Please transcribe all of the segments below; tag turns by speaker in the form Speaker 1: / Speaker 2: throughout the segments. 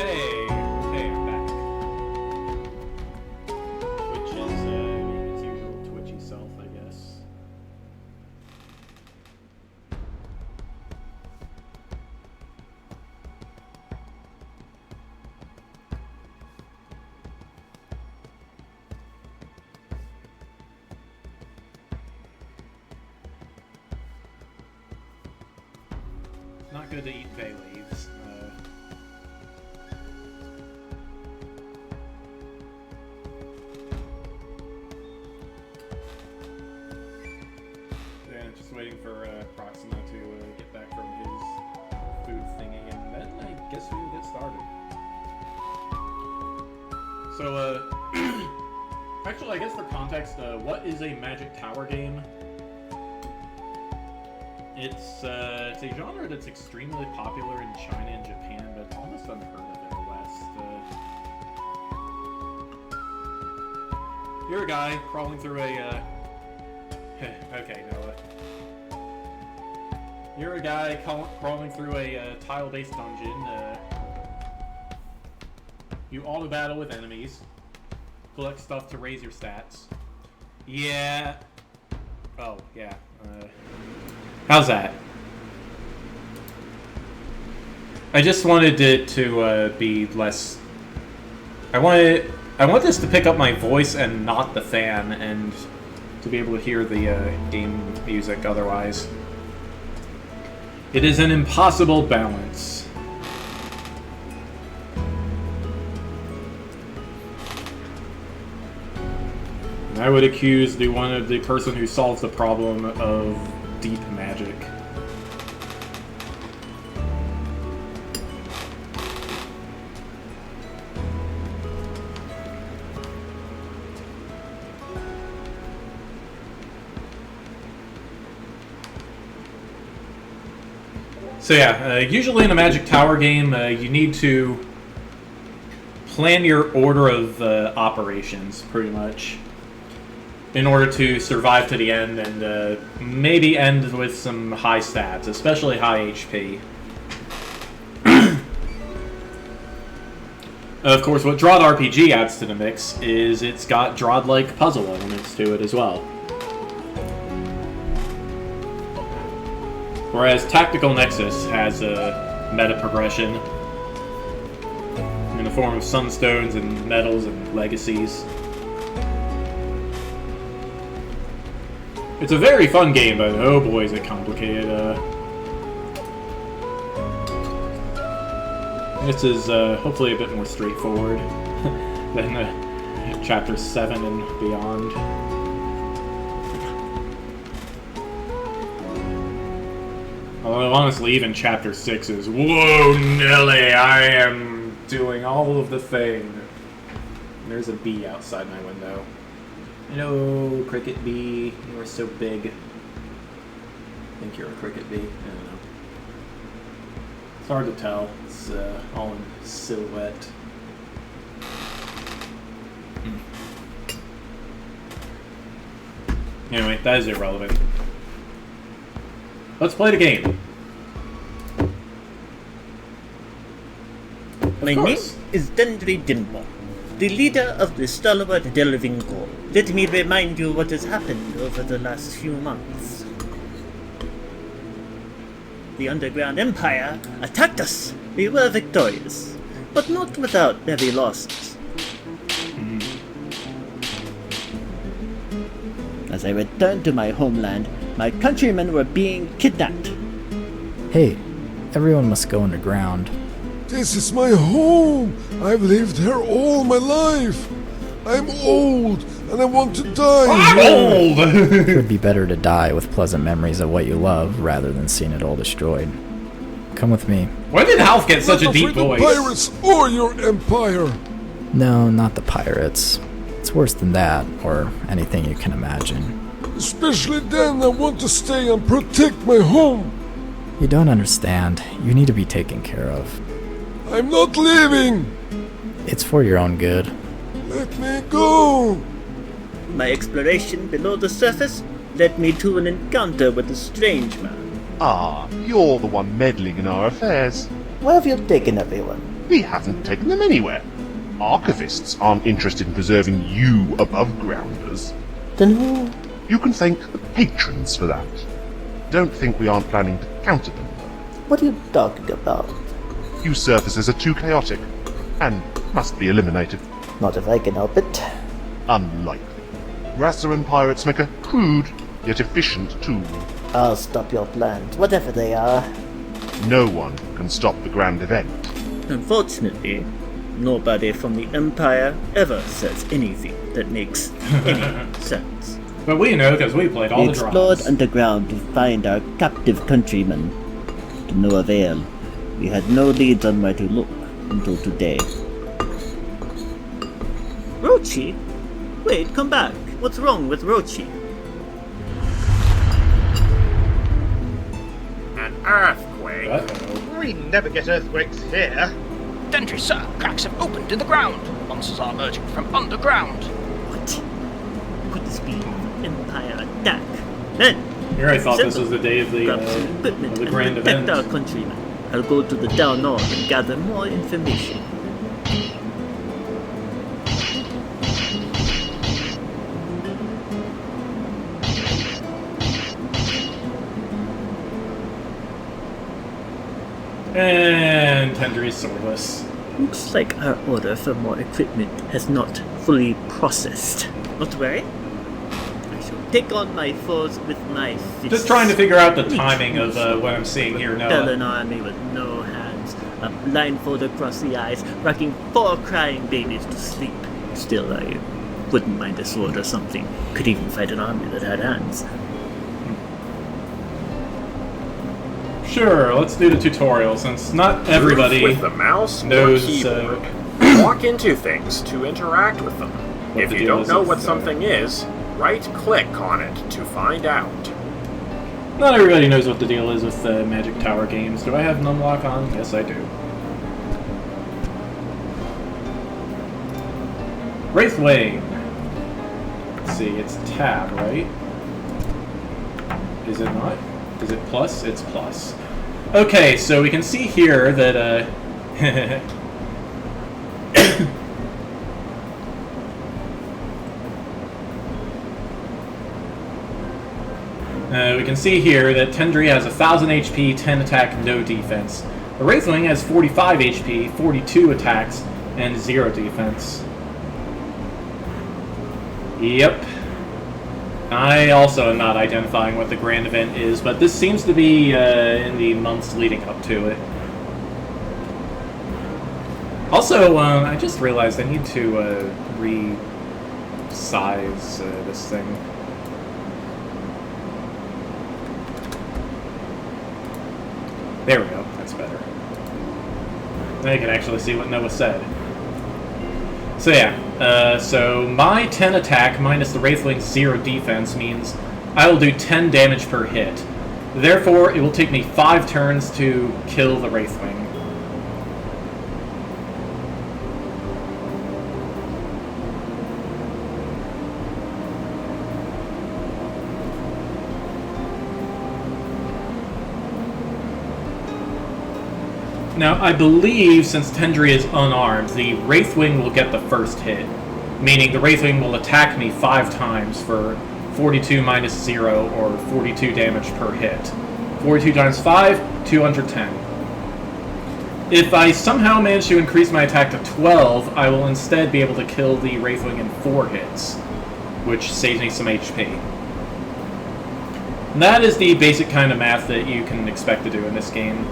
Speaker 1: Okay, I'm back. Twitch is being its usual twitchy self, I guess. Not good to eat bay leaves. Yeah, just waiting for Proxima to get back from his food thingy, and then I guess we will get started. So, actually, I guess for context, what is a Magic Tower game? It's a genre that's extremely popular in China and Japan, but almost unheard of in the West. You're a guy crawling through a, okay, Noah. You're a guy crawling through a tile-based dungeon. You auto-battle with enemies. Collect stuff to raise your stats. Yeah. Oh, yeah. How's that? I just wanted it to be less. I want this to pick up my voice and not the fan, and to be able to hear the game music otherwise. It is an impossible balance. And I would accuse the person who solves the problem of deep magic. So yeah, usually in a Magic Tower game, you need to plan your order of operations, pretty much, in order to survive to the end and maybe end with some high stats, especially high HP. Of course, what DROD RPG adds to the mix is it's got DROD-like puzzle elements to it as well. Whereas Tactical Nexus has a meta progression in the form of sunstones and medals and legacies. It's a very fun game, but oh boy is it complicated. This is hopefully a bit more straightforward than Chapter 7 and beyond. Although honestly, even Chapter 6 is, whoa Nelly, I am doing all of the thing. And there's a bee outside my window. Hello, cricket bee. You are so big. I think you're a cricket bee. I don't know. It's hard to tell. It's all in silhouette. Anyway, that is irrelevant. Let's play the game.
Speaker 2: My name is Dendry Dimbo, the leader of the stalwart Delving Corps. Let me remind you what has happened over the last few months. The Underground Empire attacked us. We were victorious, but not without heavy losses. As I returned to my homeland, my countrymen were being kidnapped.
Speaker 3: Hey, everyone must go underground.
Speaker 4: This is my home! I've lived here all my life! I'm old, and I want to die!
Speaker 1: I'm old!
Speaker 3: It would be better to die with pleasant memories of what you love, rather than seeing it all destroyed. Come with me.
Speaker 1: When did Half get such a deep voice?
Speaker 4: Pirates or your empire!
Speaker 3: No, not the pirates. It's worse than that, or anything you can imagine.
Speaker 4: Especially then, I want to stay and protect my home!
Speaker 3: You don't understand. You need to be taken care of.
Speaker 4: I'm not leaving!
Speaker 3: It's for your own good.
Speaker 4: Let me go!
Speaker 2: My exploration below the surface led me to an encounter with a strange man.
Speaker 5: Ah, you're the one meddling in our affairs.
Speaker 2: Where have you taken everyone?
Speaker 5: We haven't taken them anywhere. Archivists aren't interested in preserving you above-grounders.
Speaker 2: Then who?
Speaker 5: You can thank the patrons for that. Don't think we aren't planning to counter them, though.
Speaker 2: What are you talking about?
Speaker 5: You surfaces are too chaotic, and must be eliminated.
Speaker 2: Not if I can help it.
Speaker 5: Unlikely. Rassaran pirates make a crude, yet efficient tool.
Speaker 2: I'll stop your plans, whatever they are.
Speaker 5: No one can stop the grand event.
Speaker 2: Unfortunately, nobody from the Empire ever says anything that makes any sense.
Speaker 1: But we know because we played all
Speaker 2: We
Speaker 1: the
Speaker 2: explored
Speaker 1: DRODS.
Speaker 2: underground to find our captive countrymen. To no avail. We had no leads on where to look until today. Rochi? Wait, come back. What's wrong with Rochi?
Speaker 6: An earthquake?
Speaker 1: Uh-oh.
Speaker 7: We never get earthquakes here.
Speaker 6: Dentry, sir, cracks have opened in the ground. Monsters are emerging from underground.
Speaker 2: What? Could this be an Empire attack? Men!
Speaker 1: Here I thought this
Speaker 2: settle.
Speaker 1: was the day of the,
Speaker 2: Grab some equipment
Speaker 1: of the
Speaker 2: and
Speaker 1: grand
Speaker 2: protect
Speaker 1: event.
Speaker 2: our countrymen. I'll go to the down north and gather more information.
Speaker 1: And Tendry is swordless.
Speaker 2: Looks like our order for more equipment has not fully processed. Not to worry. I shall take on my foes with my fists.
Speaker 1: Just trying to figure out the timing of what I'm seeing here,
Speaker 2: Repel an
Speaker 1: Noah.
Speaker 2: army with no hands, a blindfold across the eyes, rocking 4 crying babies to sleep. Still, I wouldn't mind a sword or something. Could even fight an army that had hands.
Speaker 1: Sure, let's do the tutorial since not everybody
Speaker 8: Move with the mouse
Speaker 1: knows,
Speaker 8: or keyboard. Walk into things to interact with them. If
Speaker 1: the
Speaker 8: you
Speaker 1: deal
Speaker 8: don't
Speaker 1: is
Speaker 8: know
Speaker 1: with,
Speaker 8: what something is, right-click on it to find out.
Speaker 1: Not everybody knows what the deal is with Magic Tower games. Do I have Numlock on? Yes, I do. Wraithwing. Let's see, it's tab, right? Is it not? Is it plus? It's plus. Okay, so we can see here that, we can see here that Tendry has 1000 HP, 10 attack, no defense. The Wraithwing has 45 HP, 42 attacks, and 0 defense. Yep. I also am not identifying what the grand event is, but this seems to be in the months leading up to it. Also, I just realized I need to resize this thing. There we go, that's better. Now you can actually see what Noah said. So yeah, so my 10 attack minus the Wraithling's 0 defense means I will do 10 damage per hit. Therefore, it will take me 5 turns to kill the Wraithwing. Now, I believe since Tendry is unarmed, the Wraithwing will get the first hit, meaning the Wraithwing will attack me 5 times for 42 minus 0, or 42 damage per hit. 42 times 5, 210. If I somehow manage to increase my attack to 12, I will instead be able to kill the Wraithwing in 4 hits, which saves me some HP. And that is the basic kind of math that you can expect to do in this game.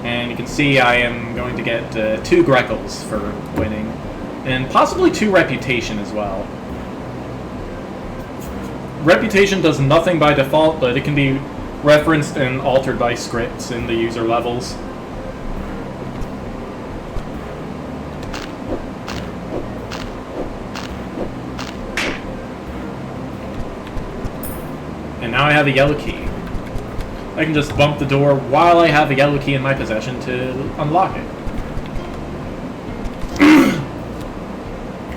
Speaker 1: And you can see I am going to get 2 Greckles for winning, and possibly 2 Reputation as well. Reputation does nothing by default, but it can be referenced and altered by scripts in the user levels. And now I have a yellow key. I can just bump the door while I have a yellow key in my possession to unlock it.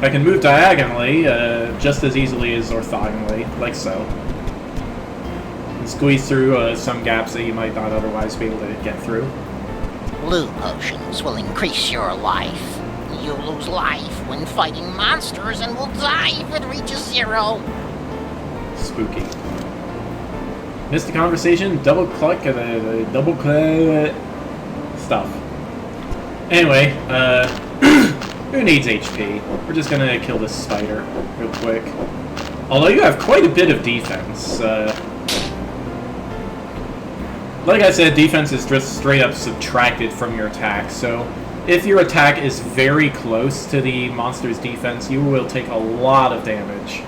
Speaker 1: I can move diagonally just as easily as orthogonally, like so. And squeeze through some gaps that you might not otherwise be able to get through.
Speaker 9: blue potions will increase your life. You lose life when fighting monsters and will die if it reaches 0.
Speaker 1: Spooky. Missed the conversation, double click stuff. Anyway, who needs HP? We're just gonna kill this spider real quick. Although you have quite a bit of defense. Like I said, defense is just straight up subtracted from your attack, so if your attack is very close to the monster's defense, you will take a lot of damage.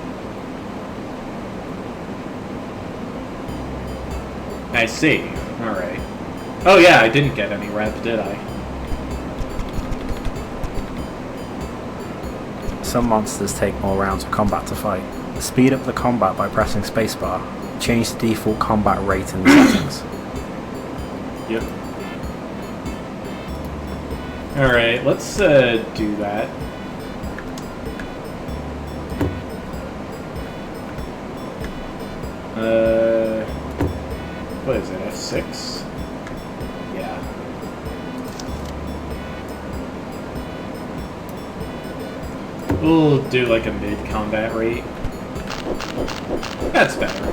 Speaker 1: I see. Alright. Oh yeah, I didn't get any rep, did I?
Speaker 10: Some monsters take more rounds of combat to fight. Speed up the combat by pressing spacebar. Change the default combat rate in the settings.
Speaker 1: Yep. Alright, let's do that. What is it, F6? Yeah. We'll do like a mid-combat rate. That's better.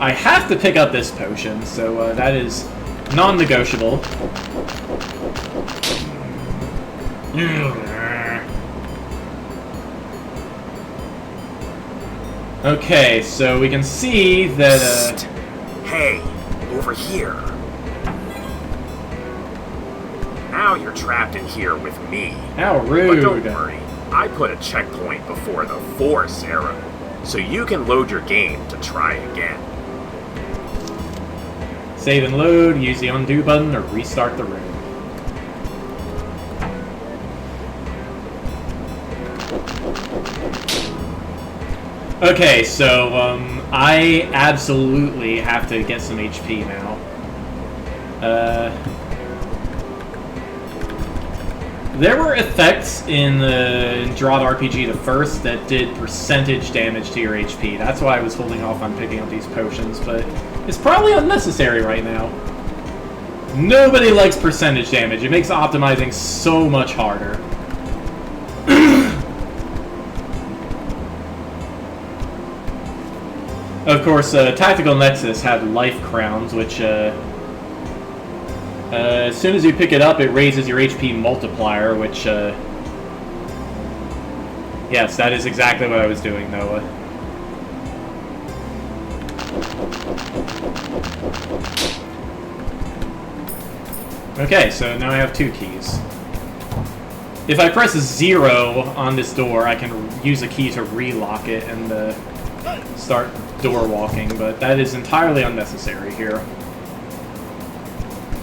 Speaker 1: I have to pick up this potion, so that is non-negotiable. Okay, so we can see that,
Speaker 8: Hey, over here. Now you're trapped in here with me.
Speaker 1: How rude.
Speaker 8: But don't worry, I put a checkpoint before the Force arrow, so you can load your game to try again.
Speaker 1: Save and load, use the undo button, or restart the room. Okay, so, I absolutely have to get some HP now. There were effects in the DRODS RPG, the first, that did percentage damage to your HP. That's why I was holding off on picking up these potions, but it's probably unnecessary right now. Nobody likes percentage damage. It makes optimizing so much harder. Of course, Tactical Nexus had life crowns, which, as soon as you pick it up, it raises your HP multiplier, which, yes, that is exactly what I was doing, Noah. Okay, so now I have 2 keys. If I press 0 on this door, I can use a key to relock it and start door walking, but that is entirely unnecessary here.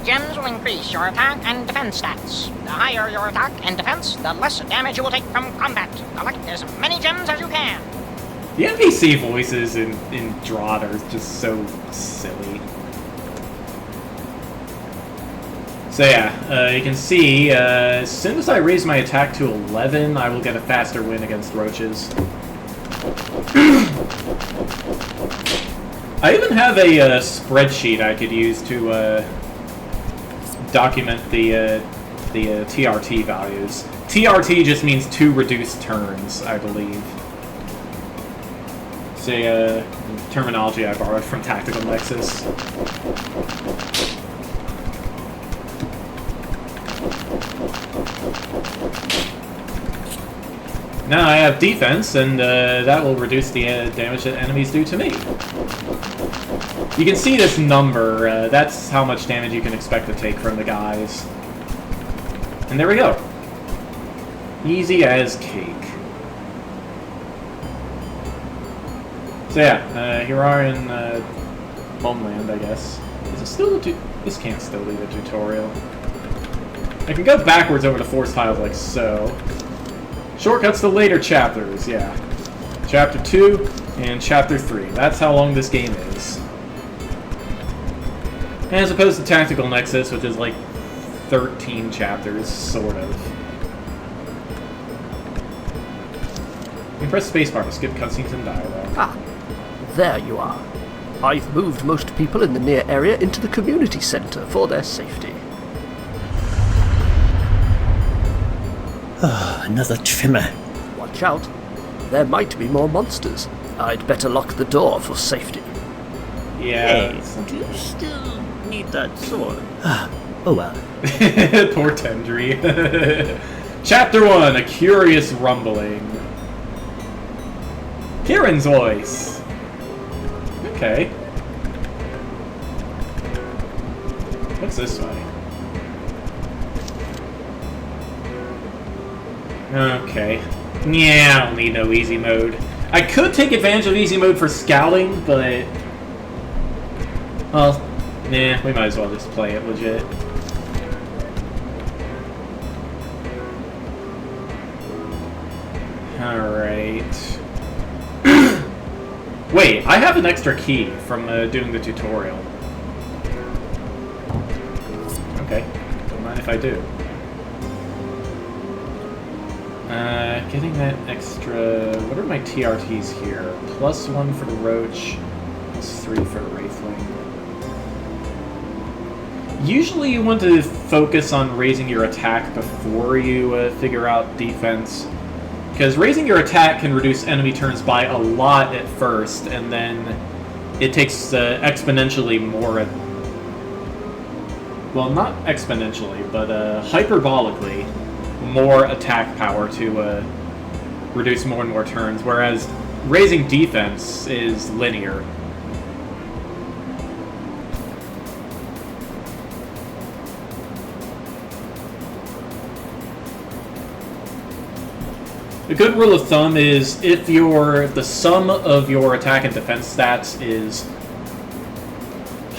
Speaker 9: Gems will increase your attack and defense stats. The higher your attack and defense, the less damage you will take from combat. Collect as many gems as you can.
Speaker 1: The NPC voices in DRODS are just so silly. So yeah, you can see, as soon as I raise my attack to 11, I will get a faster win against roaches. I even have a spreadsheet I could use to document the TRT values. TRT just means 2 reduced turns, I believe. It's a terminology I borrowed from Tactical Nexus. Now I have defense, and that will reduce the damage that enemies do to me. You can see this number, that's how much damage you can expect to take from the guys. And there we go. Easy as cake. So yeah, here we are in Homeland, I guess. Is it still this can't still be the tutorial. I can go backwards over the force tiles like so. Shortcuts to later chapters, yeah. Chapter 2 and Chapter 3. That's how long this game is. As opposed to Tactical Nexus, which is like 13 chapters, sort of. You can press spacebar to skip cutscenes and dialogue.
Speaker 10: Ah, there you are.
Speaker 6: I've moved most people in the near area into the community centre for their safety.
Speaker 2: Another trimmer.
Speaker 6: Watch out. There might be more monsters. I'd better lock the door for safety.
Speaker 1: Yeah.
Speaker 2: Hey, do you still need that sword? Oh well.
Speaker 1: Poor Tendry. Chapter 1, A Curious Rumbling. Kieran's voice. Okay. What's this way? Okay. Yeah, I don't need no easy mode. I could take advantage of easy mode for scouting, but... well, nah, we might as well just play it legit. Alright. Wait, I have an extra key from doing the tutorial. Okay, don't mind if I do. Getting that extra... what are my TRTs here? +1 for the Roach, +3 for the Wraithwing. Usually you want to focus on raising your attack before you figure out defense. Because raising your attack can reduce enemy turns by a lot at first, and then it takes exponentially more... well, not exponentially, but hyperbolically more attack power to reduce more and more turns, whereas raising defense is linear. A good rule of thumb is if the sum of your attack and defense stats is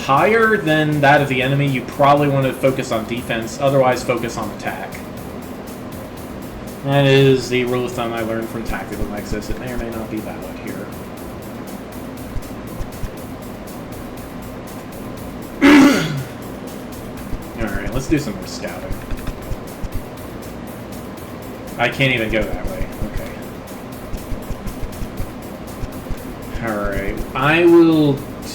Speaker 1: higher than that of the enemy, you probably want to focus on defense, otherwise focus on attack. That is the rule of thumb I learned from Tactical Nexus. It may or may not be valid here. Alright, let's do some more scouting. I can't even go that way. Okay. Alright, I will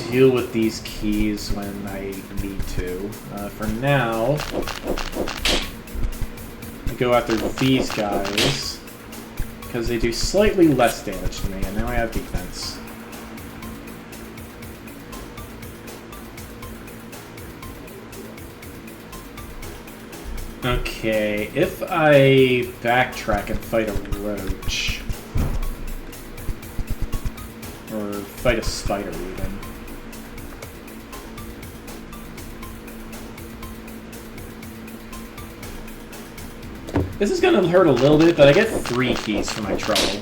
Speaker 1: deal with these keys when I need to. For now, I go after these guys, because they do slightly less damage to me, and now I have defense. Okay, if I backtrack and fight a roach, or fight a spider even, this is gonna hurt a little bit, but I get 3 keys for my trouble.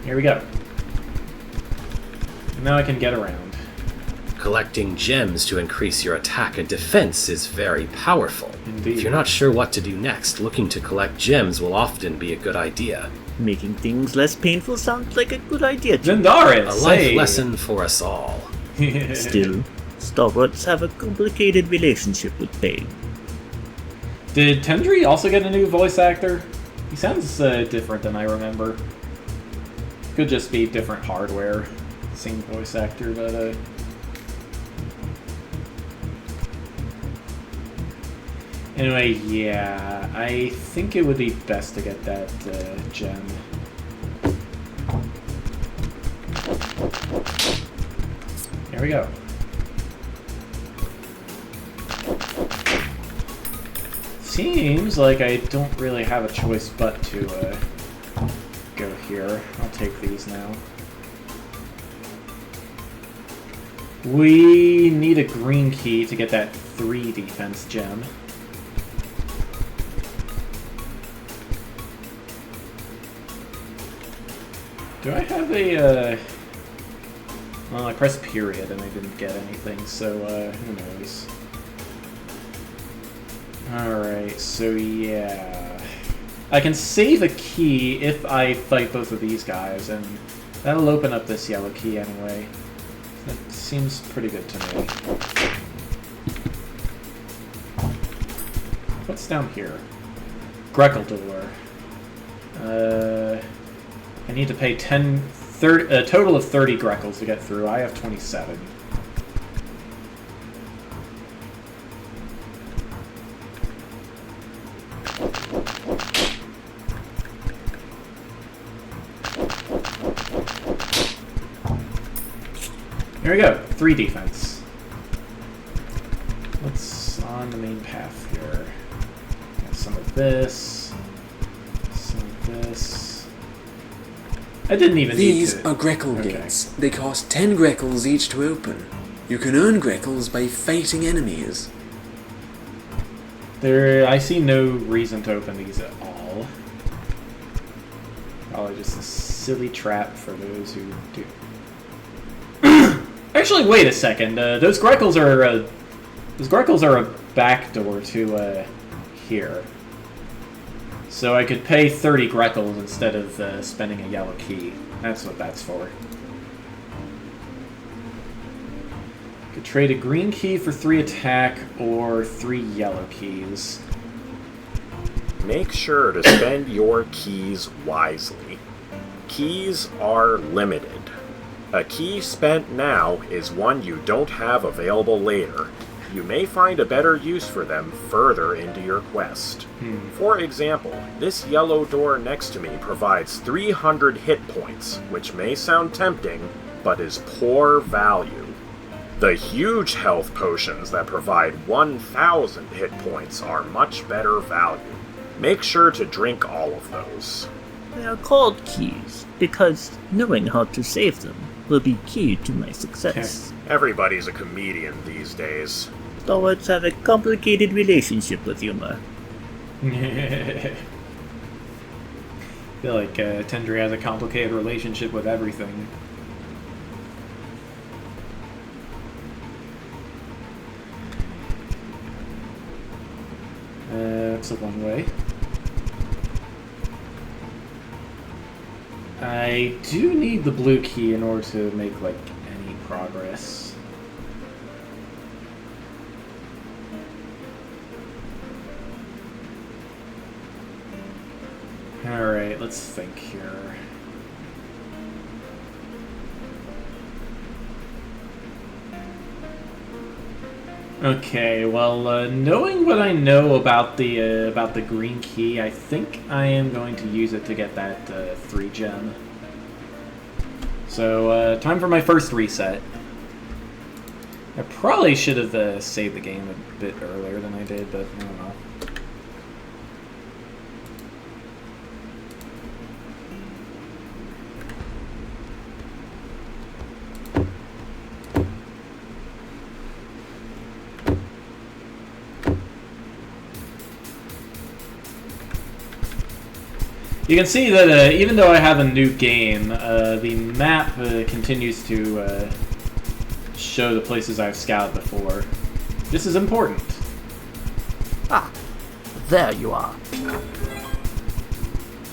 Speaker 1: Here we go. Now I can get around.
Speaker 11: Collecting gems to increase your attack and defense is very powerful.
Speaker 1: Indeed.
Speaker 11: If you're not sure what to do next, looking to collect gems will often be a good idea.
Speaker 2: Making things less painful sounds like a good idea to me.
Speaker 1: Zendaris,
Speaker 11: A life lesson for us all.
Speaker 2: Still, stalwarts have a complicated relationship with pain.
Speaker 1: Did Tendry also get a new voice actor? He sounds different than I remember. Could just be different hardware. Same voice actor, but anyway, yeah, I think it would be best to get that gem. There we go. Seems like I don't really have a choice but to go here. I'll take these now. We need a green key to get that 3 defense gem. Do I have a, well, I pressed period and I didn't get anything, so, who knows. Alright, so yeah. I can save a key if I fight both of these guys, and that'll open up this yellow key anyway. That seems pretty good to me. What's down here? Greckle door. I need to pay 30, a total of 30 Greckles to get through. I have 27. Here we go. 3 defense. What's on the main path here? Got some of this. Some of this. I didn't even
Speaker 12: These
Speaker 1: need to...
Speaker 12: are Greckle gates. They cost 10 Greckles each to open. You can earn Greckles by fighting enemies.
Speaker 1: I see no reason to open these at all. Probably just a silly trap for those who do. Actually, wait a second. Those Greckles are a back door to here. So I could pay 30 Greckles instead of spending a yellow key. That's what that's for. Could trade a green key for 3 attack or 3 yellow keys.
Speaker 8: Make sure to spend your keys wisely. Keys are limited. A key spent now is one you don't have available later. You may find a better use for them further into your quest. For example, this yellow door next to me provides 300 hit points, which may sound tempting, but is poor value. The huge health potions that provide 1,000 hit points are much better value. Make sure to drink all of those.
Speaker 2: They are called keys because knowing how to save them will be key to my success.
Speaker 8: Everybody's a comedian these days.
Speaker 2: Droids have a complicated relationship with humor.
Speaker 1: I feel like Tendry has a complicated relationship with everything. It's a one way. I do need the blue key in order to make, like, any progress. Alright, let's think here. Okay, well, knowing what I know about the green key, I think I am going to use it to get that 3 gem. So, time for my first reset. I probably should have saved the game a bit earlier than I did, but I don't know. You can see that even though I have a new game, the map continues to show the places I've scouted before. This is important.
Speaker 6: Ah, there you are.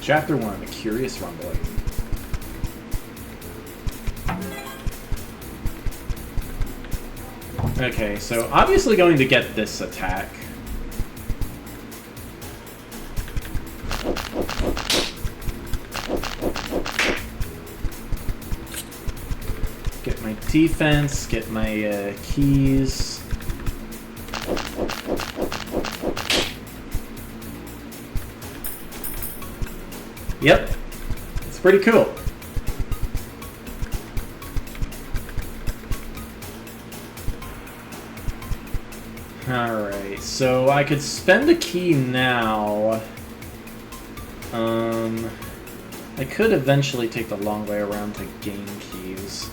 Speaker 1: Chapter 1, A Curious Rumbling. Okay, so obviously going to get this attack. Get my defense, get my keys. Yep, it's pretty cool. Alright, so I could spend a key now. I could eventually take the long way around to gain keys.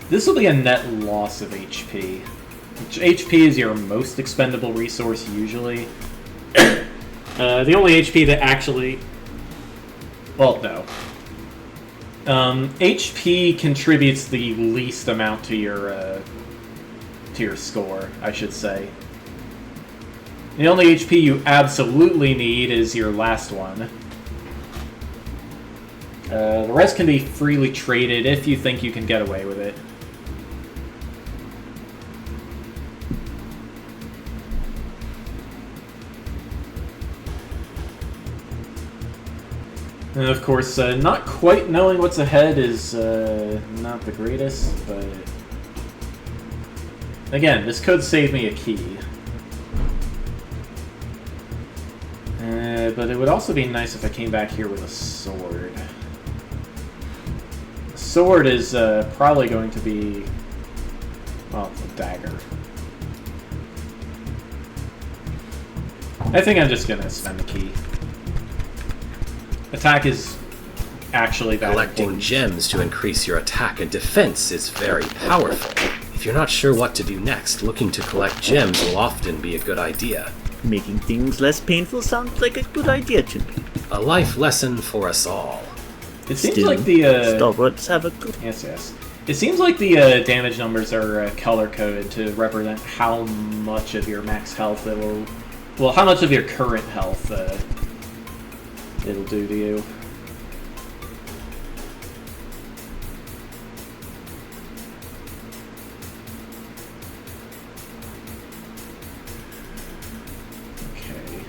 Speaker 1: This will be a net loss of HP. Which HP is your most expendable resource usually. The only HP that actually... Well, no. HP contributes the least amount to your score, I should say. The only HP you absolutely need is your last one. The rest can be freely traded if you think you can get away with it. And of course, not quite knowing what's ahead is not the greatest, but... Again, this could save me a key. But it would also be nice if I came back here with a sword. A sword is probably going to be... well, a dagger. I think I'm just gonna spend the key. Attack is actually that
Speaker 11: Collecting
Speaker 1: important.
Speaker 11: gems to increase your attack and defense is very powerful. If you're not sure what to do next, looking to collect gems will often be a good idea.
Speaker 2: Making things less painful sounds like a good idea to me.
Speaker 11: A life lesson for us all.
Speaker 1: It seems
Speaker 2: Still,
Speaker 1: like the
Speaker 2: stalwarts have a good...
Speaker 1: Yes. It seems like the damage numbers are color-coded to represent how much of your max health it will... well, how much of your current health it'll do to you. Okay.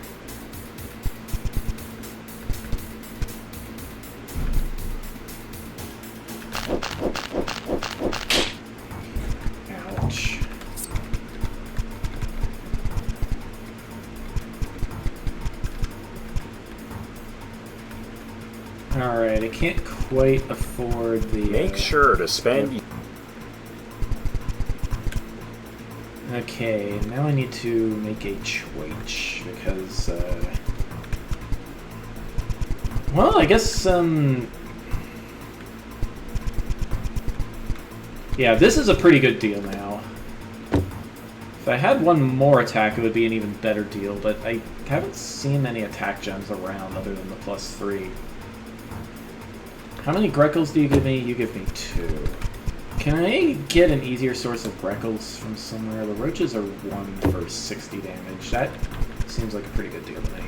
Speaker 1: Ouch. Alright, I can't quite afford the...
Speaker 8: Make sure to spend...
Speaker 1: Okay, now I need to make a choice, because, well, I guess, yeah, this is a pretty good deal now. If I had one more attack, it would be an even better deal, but I haven't seen any attack gems around other than the +3. How many Greckles do you give me? You give me 2. Can I get an easier source of Greckles from somewhere? The roaches are 1 for 60 damage. That seems like a pretty good deal to me.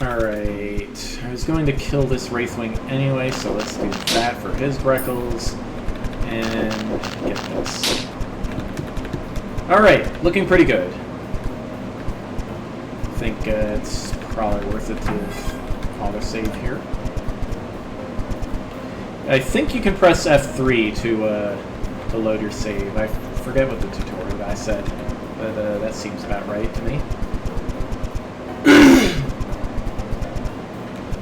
Speaker 1: Alright. I was going to kill this Wraithwing anyway, so let's do that for his Greckles. And get this. Alright, looking pretty good. I think it's probably worth it to auto-save here. I think you can press F3 to load your save. I forget what the tutorial guy said, but that seems about right to me.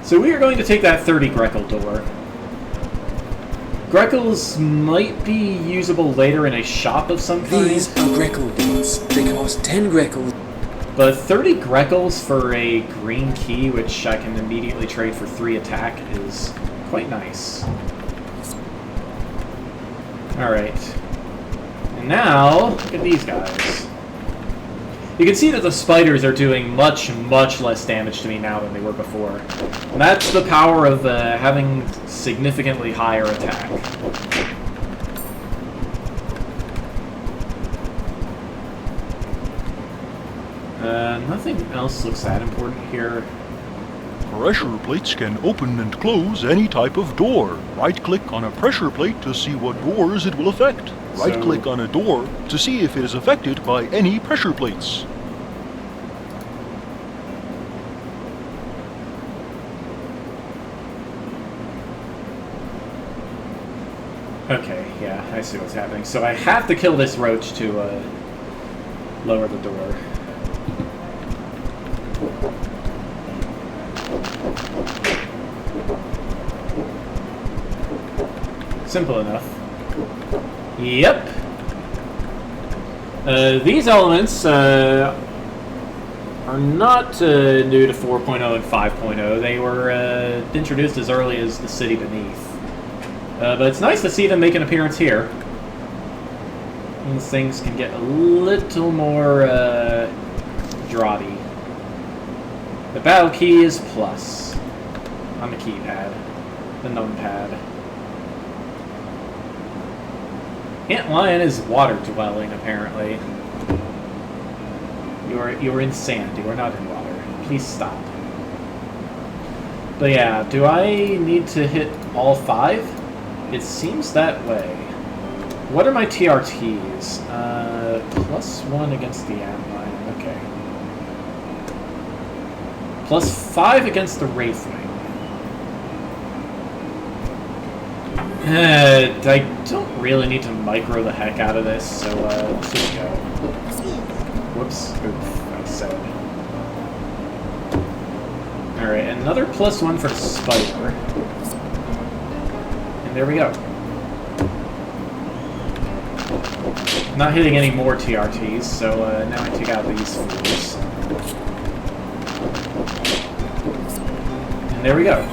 Speaker 1: So we are going to take that 30 Greckle door. Greckles might be usable later in a shop of some kind.
Speaker 12: These are Greckle beads. They cost 10 Greckles.
Speaker 1: But 30 Greckles for a green key, which I can immediately trade for 3 attack, is quite nice. Alright. And now, look at these guys. You can see that the spiders are doing much, much less damage to me now than they were before. And that's the power of having significantly higher attack. Nothing else looks that important here.
Speaker 13: Pressure plates can open and close any type of door. Right-click on a pressure plate to see what doors it will affect. Right-click on a door to see if it is affected by any pressure plates.
Speaker 1: Okay, yeah, I see what's happening. So I have to kill this roach to lower the door. Simple enough. Yep. These elements are not new to 4.0 and 5.0. They were introduced as early as the City Beneath. But it's nice to see them make an appearance here. These things can get a little more draughty. The battle key is plus on the keypad, the numpad. Antlion is water dwelling, apparently. You are in sand. You are not in water. Please stop. But yeah, do I need to hit all 5? It seems that way. What are my TRTs? +1 against the Antlion, okay. +5 against the Wraithwing. I don't really need to micro the heck out of this, so let's just go. Whoops. Oof, I said. Alright, another +1 for the Spider. And there we go. Not hitting any more TRTs, so now I take out these fools. And there we go.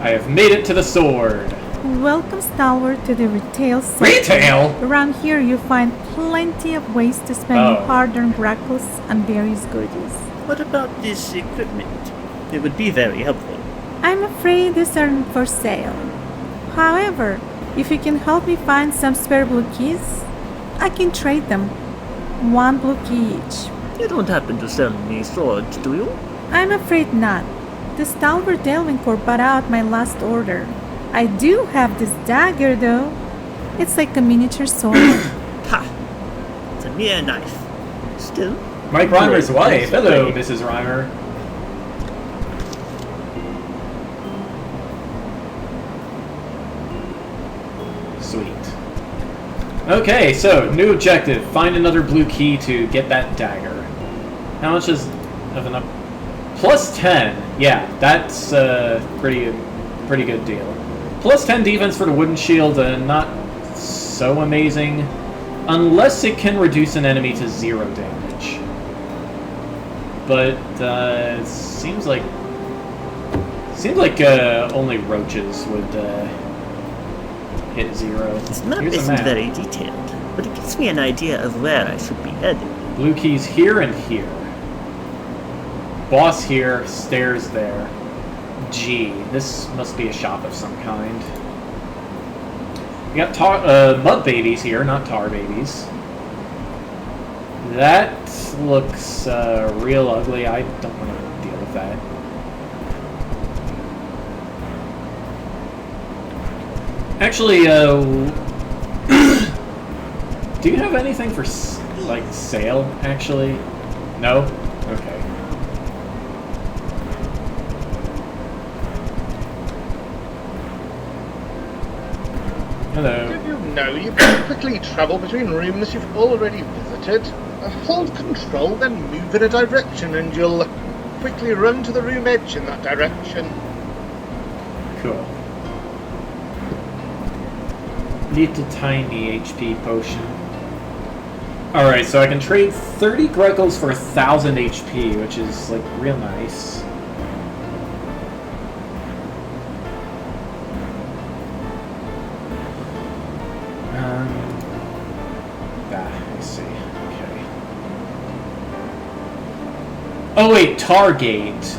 Speaker 1: I have made it to the sword.
Speaker 14: Welcome, Stalwart, to the retail section.
Speaker 1: Retail?
Speaker 14: Around here you find plenty of ways to spend your hard-earned grackles on various goodies.
Speaker 2: What about this equipment? It would be very helpful.
Speaker 14: I'm afraid these aren't for sale. However, if you can help me find some spare blue keys, I can trade them. 1 blue key each.
Speaker 2: You don't happen to sell me swords, do you?
Speaker 14: I'm afraid not. The Stalwart Delving Corps bought out my last order. I do have this dagger, though. It's like a miniature sword.
Speaker 2: Ha! It's a mere knife. Still?
Speaker 1: Mike Reimer's wife. Hello, Mrs. Reimer. Sweet. Okay, so new objective: find another blue key to get that dagger. How much is of an up? +10. Yeah, that's a pretty good deal. +10 defense for the wooden shield, not so amazing, unless it can reduce an enemy to 0 damage. But it seems like only roaches would hit 0.
Speaker 2: This map isn't very detailed, but it gives me an idea of where I should be headed.
Speaker 1: Blue keys here and here. Boss here, stairs there. G. This must be a shop of some kind. We got mud babies here, not tar babies. That looks real ugly. I don't want to deal with that. Actually, do you have anything for, like, sale, actually? No? Okay. Hello.
Speaker 7: Did you know you can quickly travel between rooms you've already visited? Hold control, then move in a direction, and you'll quickly run to the room edge in that direction.
Speaker 1: Cool. Little tiny HP potion. Alright, so I can trade 30 Greckles for 1,000 HP, which is, like, real nice. I see. Okay. Oh wait, Targate.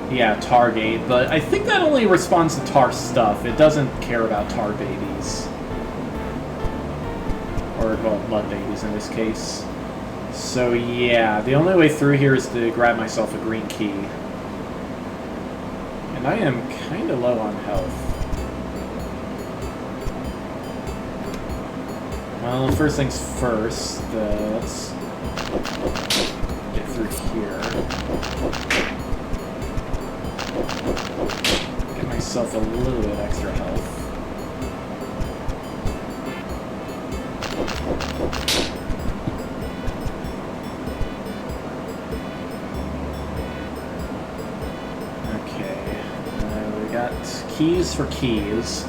Speaker 1: Yeah, Targate, but I think that only responds to tar stuff. It doesn't care about tar babies. Or, well, mud babies in this case. So yeah, the only way through here is to grab myself a green key. And I am kinda low on health. Well, first things first, let's get through here. Get myself a little bit extra health. Okay, we got keys for keys.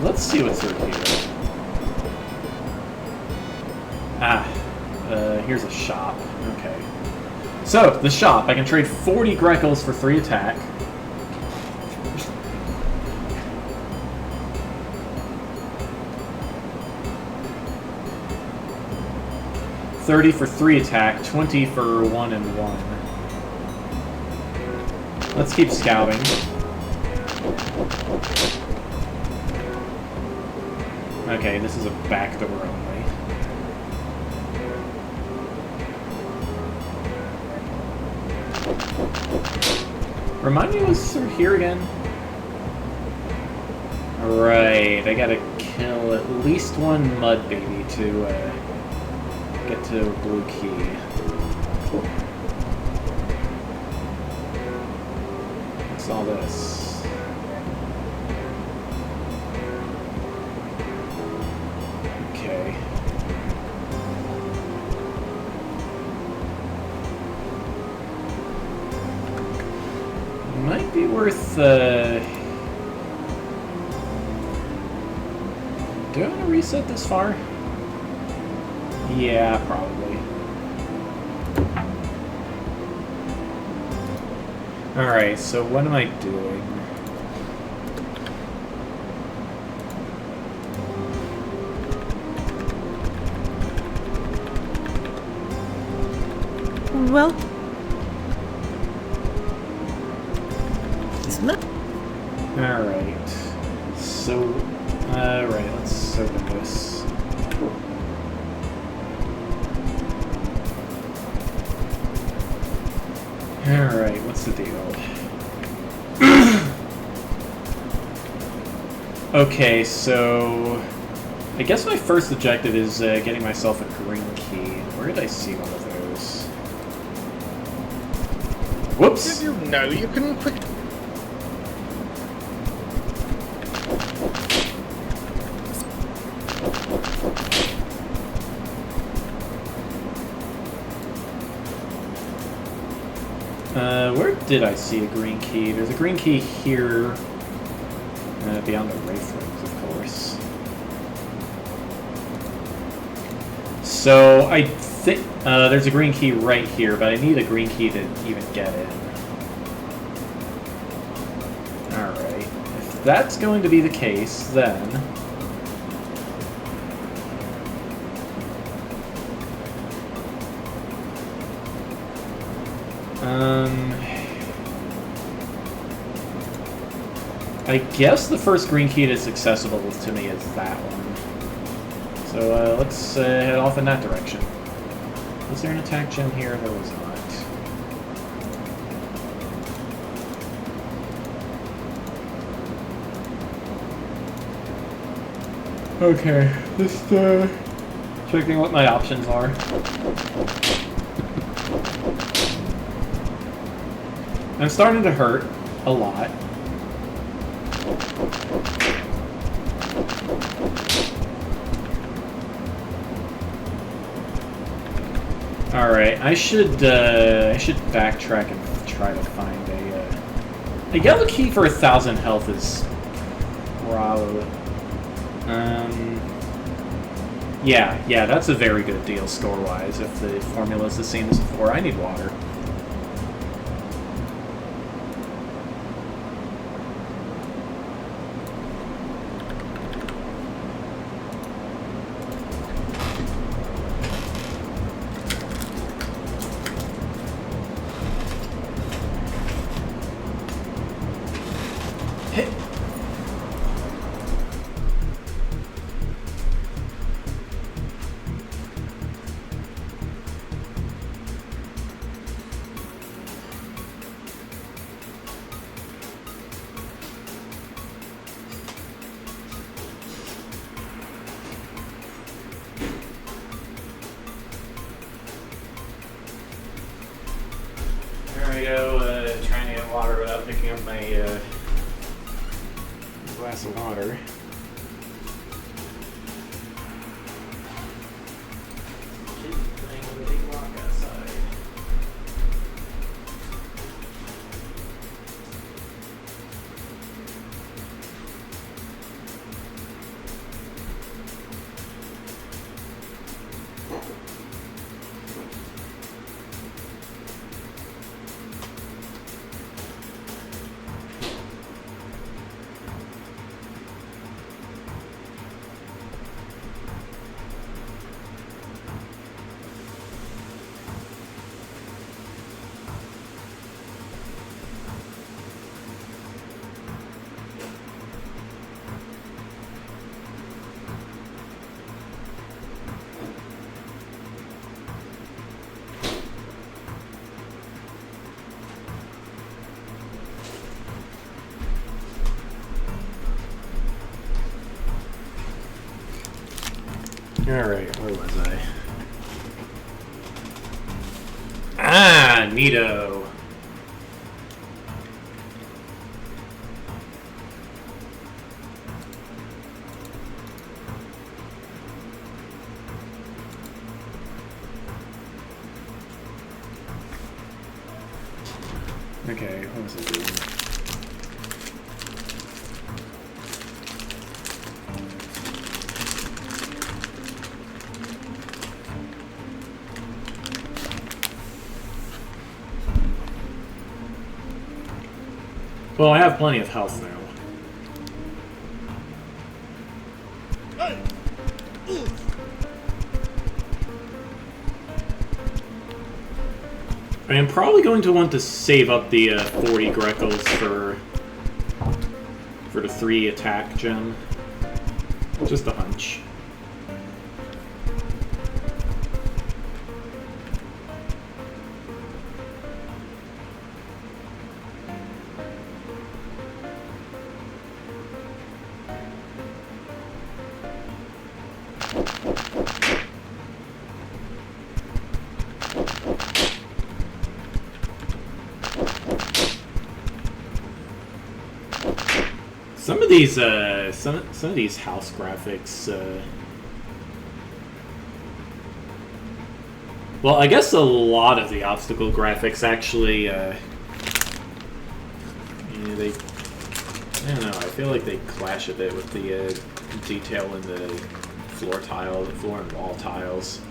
Speaker 1: Let's see what's through here. Here's a shop. Okay. So, the shop. I can trade 40 Greckles for 3 attack. $30 for 3 attack, 20 for 1 and 1. Let's keep scouting. Okay, this is a back door only. Remind me what's through here again? Right, I gotta kill at least one mud baby to get to a blue key. What's all this? Okay. Might be worth, do I want to reset this far? Yeah, probably. Alright, so what am I doing?
Speaker 14: Well,
Speaker 2: It's not.
Speaker 1: Alright. So, right, let's open this. Alright, what's the deal? Okay, so I guess my first objective is getting myself a green key. Where did I see one of those? Whoops!
Speaker 7: Did you know you can quick...
Speaker 1: Where did I see a green key? There's a green key here. Beyond the wraith rings, of course. So, I think there's a green key right here, but I need a green key to even get in. Alright. If that's going to be the case, then... I guess the first green key that's accessible to me is that one. So let's head off in that direction. Was there an attack gem here? There was not. Okay, just checking what my options are. I'm starting to hurt a lot. Alright, I should backtrack and try to find a yellow key for 1,000 health is probably... Yeah, that's a very good deal score-wise if the formula is the same as before. I need water. There we go, trying to get water without picking up my glass of water. Playing with a big rock outside. Alright, where was I? Ah, neato. Okay, what was I doing? Well, I have plenty of health now. I am probably going to want to save up the 40 Greckles for the 3 attack gem. Just a hunch. Some of these, some of these house graphics, well, I guess a lot of the obstacle graphics actually, yeah, they, I don't know, I feel like they clash a bit with the detail in the floor and wall tiles.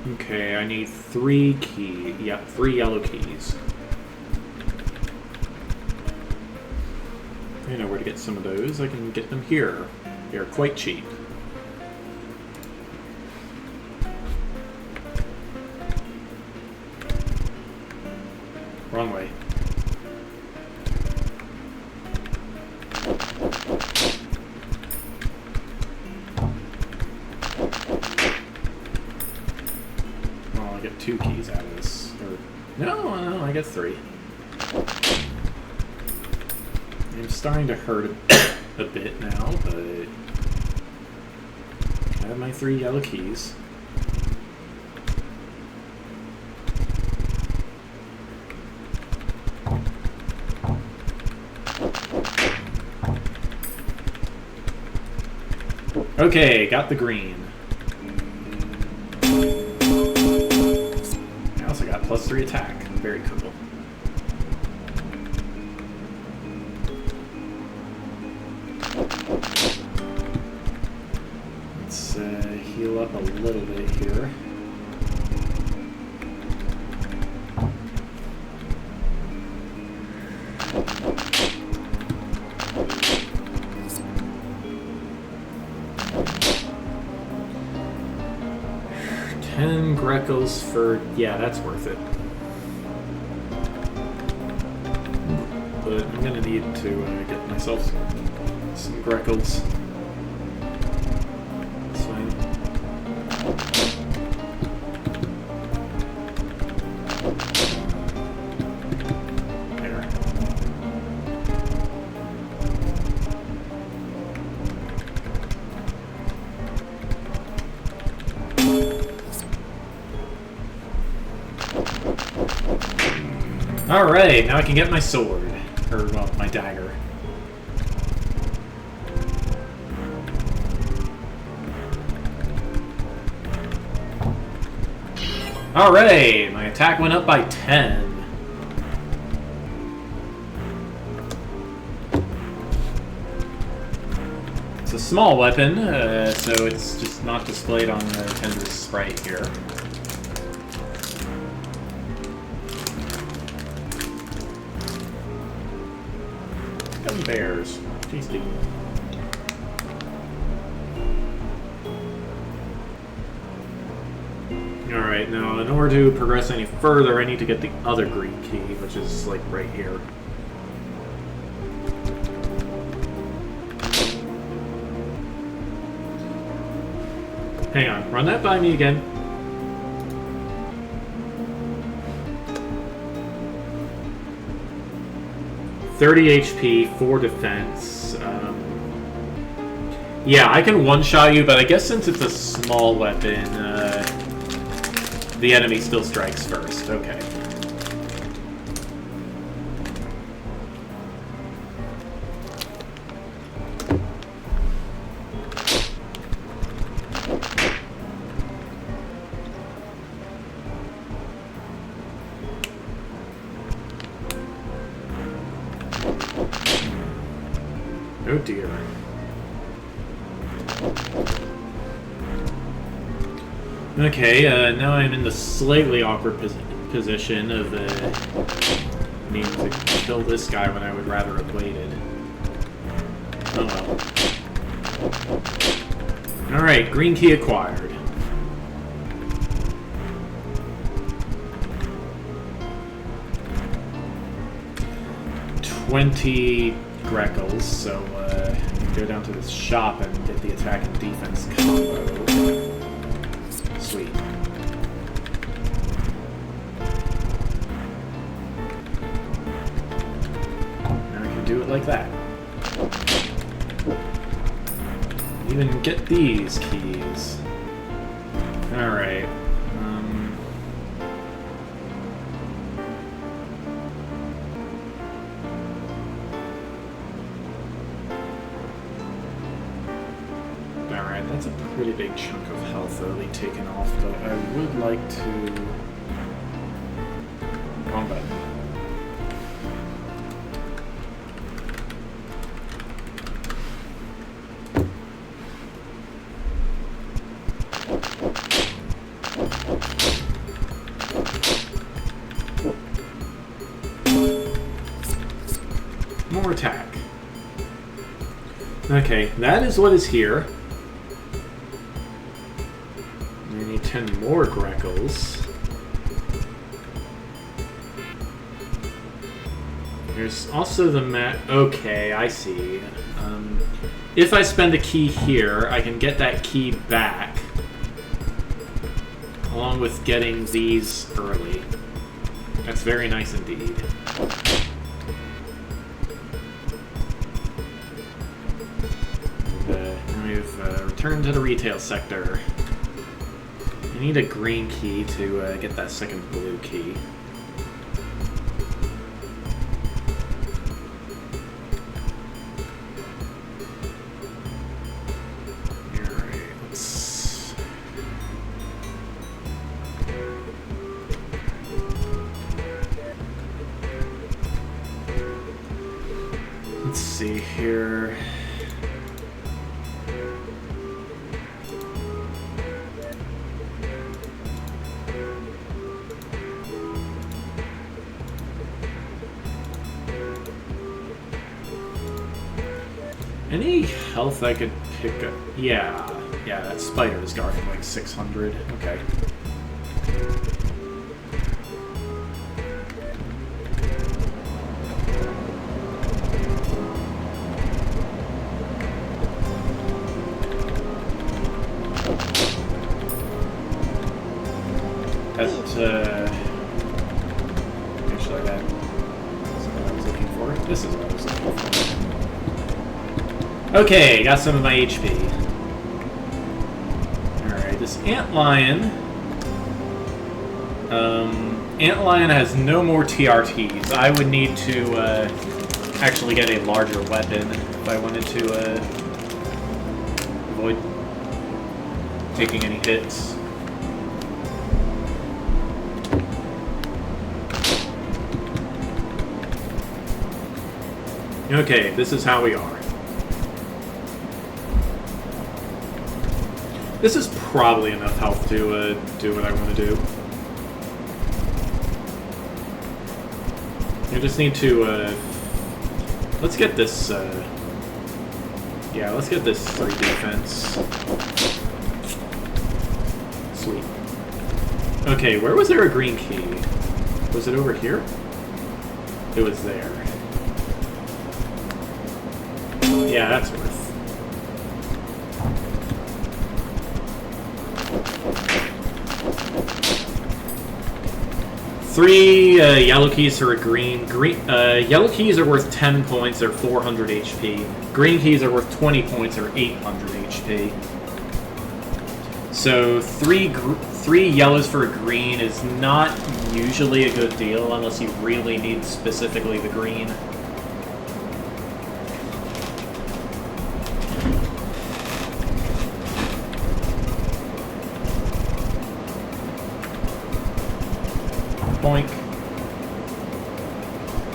Speaker 1: Okay, I need 3 yellow keys. I know where to get some of those. I can get them here. They're quite cheap. Wrong way. Well, I get 2 keys out of this. Or, no, I get 3. I'm starting to hurt a bit now, but I have my 3 yellow keys. Okay, got the green. I also got +3 attack. Very cool. Let's heal up a little bit here. Greckles for... yeah, that's worth it. But I'm gonna need to get myself some Greckles. That's fine. There. Alright, now I can get my sword. Or, well, my dagger. Alright, my attack went up by 10. It's a small weapon, so it's just not displayed on the Tender's sprite here. Bears. Tasty. Alright, now in order to progress any further, I need to get the other green key, which is like right here. Hang on, run that by me again. 30 HP, 4 defense. Yeah, I can one-shot you, but I guess since it's a small weapon, the enemy still strikes first. Okay. Oh dear. Okay, now I'm in the slightly awkward position of needing to kill this guy when I would rather have waited. Oh well. Alright, green key acquired. $20 Greckles, so I can go down to this shop and get the attack and defense combo. Sweet. Now I can do it like that. Even get these keys. Alright. Alright, that's a pretty big chunk of health early taken off, but I would like to... Wrong button. More attack. Okay, that is what is here. I need 10 more Greckles. There's also the okay, I see. If I spend a key here, I can get that key back. Along with getting these early. That's very nice indeed. We've returned to the retail sector. I need a green key to get that second blue key. Alright, let's see here. Any health I could pick up? Yeah, that spider is guarding like 600. Okay. Actually, that wasn't what I was looking for. This is what I was looking for. Okay, got some of my HP. Alright, this antlion... antlion has no more TRTs. I would need to actually get a larger weapon if I wanted to avoid taking any hits. Okay, this is how we are. This is probably enough health to do what I want to do. I just need to, let's get this, yeah, let's get this 3 defense. Sweet. Okay, where was there a green key? Was it over here? It was there. Yeah, that's worth. 3 yellow keys for a green. Yellow keys are worth 10 points or 400 HP. Green keys are worth 20 points or 800 HP. So 3 yellows for a green is not usually a good deal unless you really need specifically the green. Boink.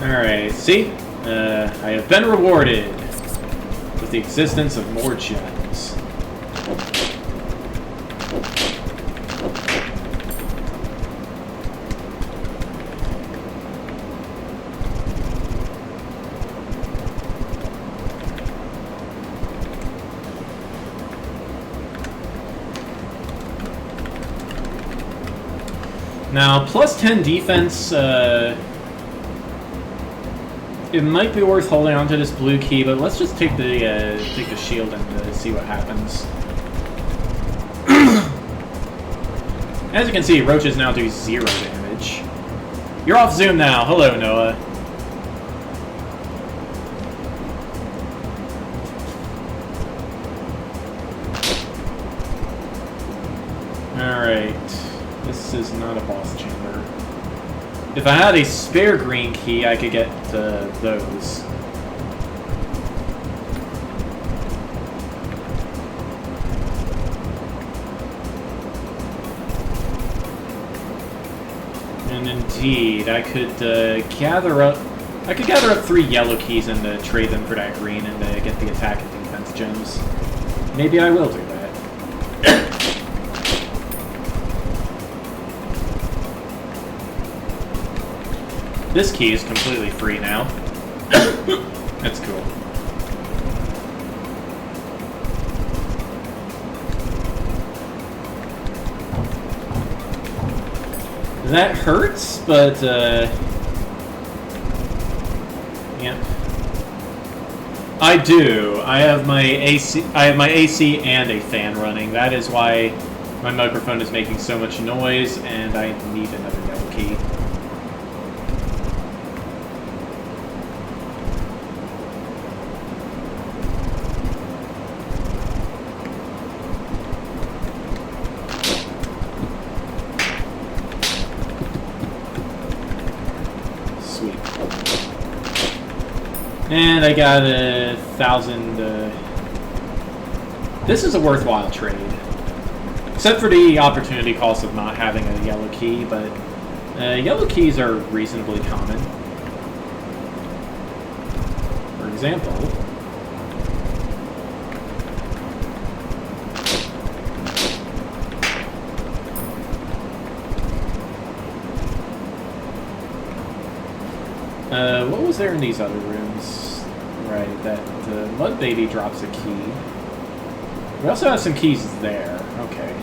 Speaker 1: Alright, see? I have been rewarded with the existence of more gems. Now, plus 10 defense, it might be worth holding on to this blue key, but let's just take the shield and see what happens. As you can see, roaches now do 0 damage. You're off Zoom now. Hello, Noah. Alright. This is not a boss chamber. If I had a spare green key, I could get those. And indeed, I could gather up 3 yellow keys and trade them for that green and get the attack and defense gems. Maybe I will do that. This key is completely free now. That's cool. That hurts, but yeah. I do. I have my AC and a fan running. That is why my microphone is making so much noise, and I need another yellow key. And I got 1,000. This is a worthwhile trade. Except for the opportunity cost of not having a yellow key, but yellow keys are reasonably common. For example, what was there in these other rooms? Right, that the Mud Baby drops a key. We also have some keys there. Okay.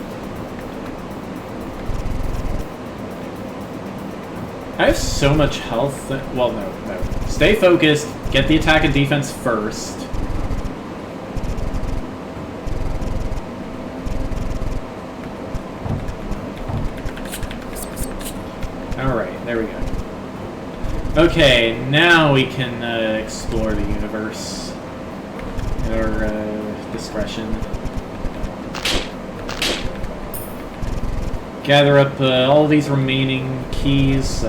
Speaker 1: I have so much health that, well, no. Stay focused. Get the attack and defense first. Alright, there we go. Okay, now we can explore the universe at our discretion. Gather up all these remaining keys.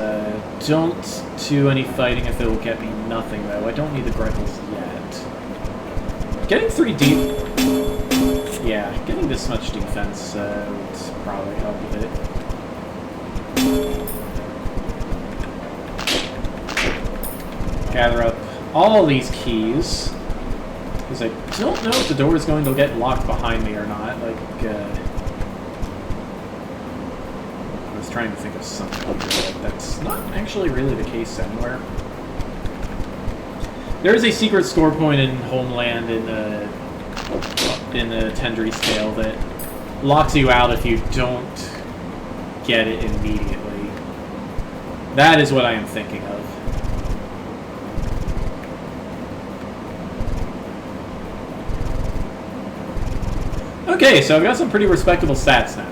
Speaker 1: Don't do any fighting if it will get me nothing, though. I don't need the Greckles yet. Getting 3 deep... Yeah, getting this much defense would probably help with it. Gather up all these keys, because I don't know if the door is going to get locked behind me or not. Like, I was trying to think of something, but that's not actually really the case anywhere. There is a secret score point in Homeland in the Tendry's Tale that locks you out if you don't get it immediately. That is what I am thinking of. Okay, so I've got some pretty respectable stats now.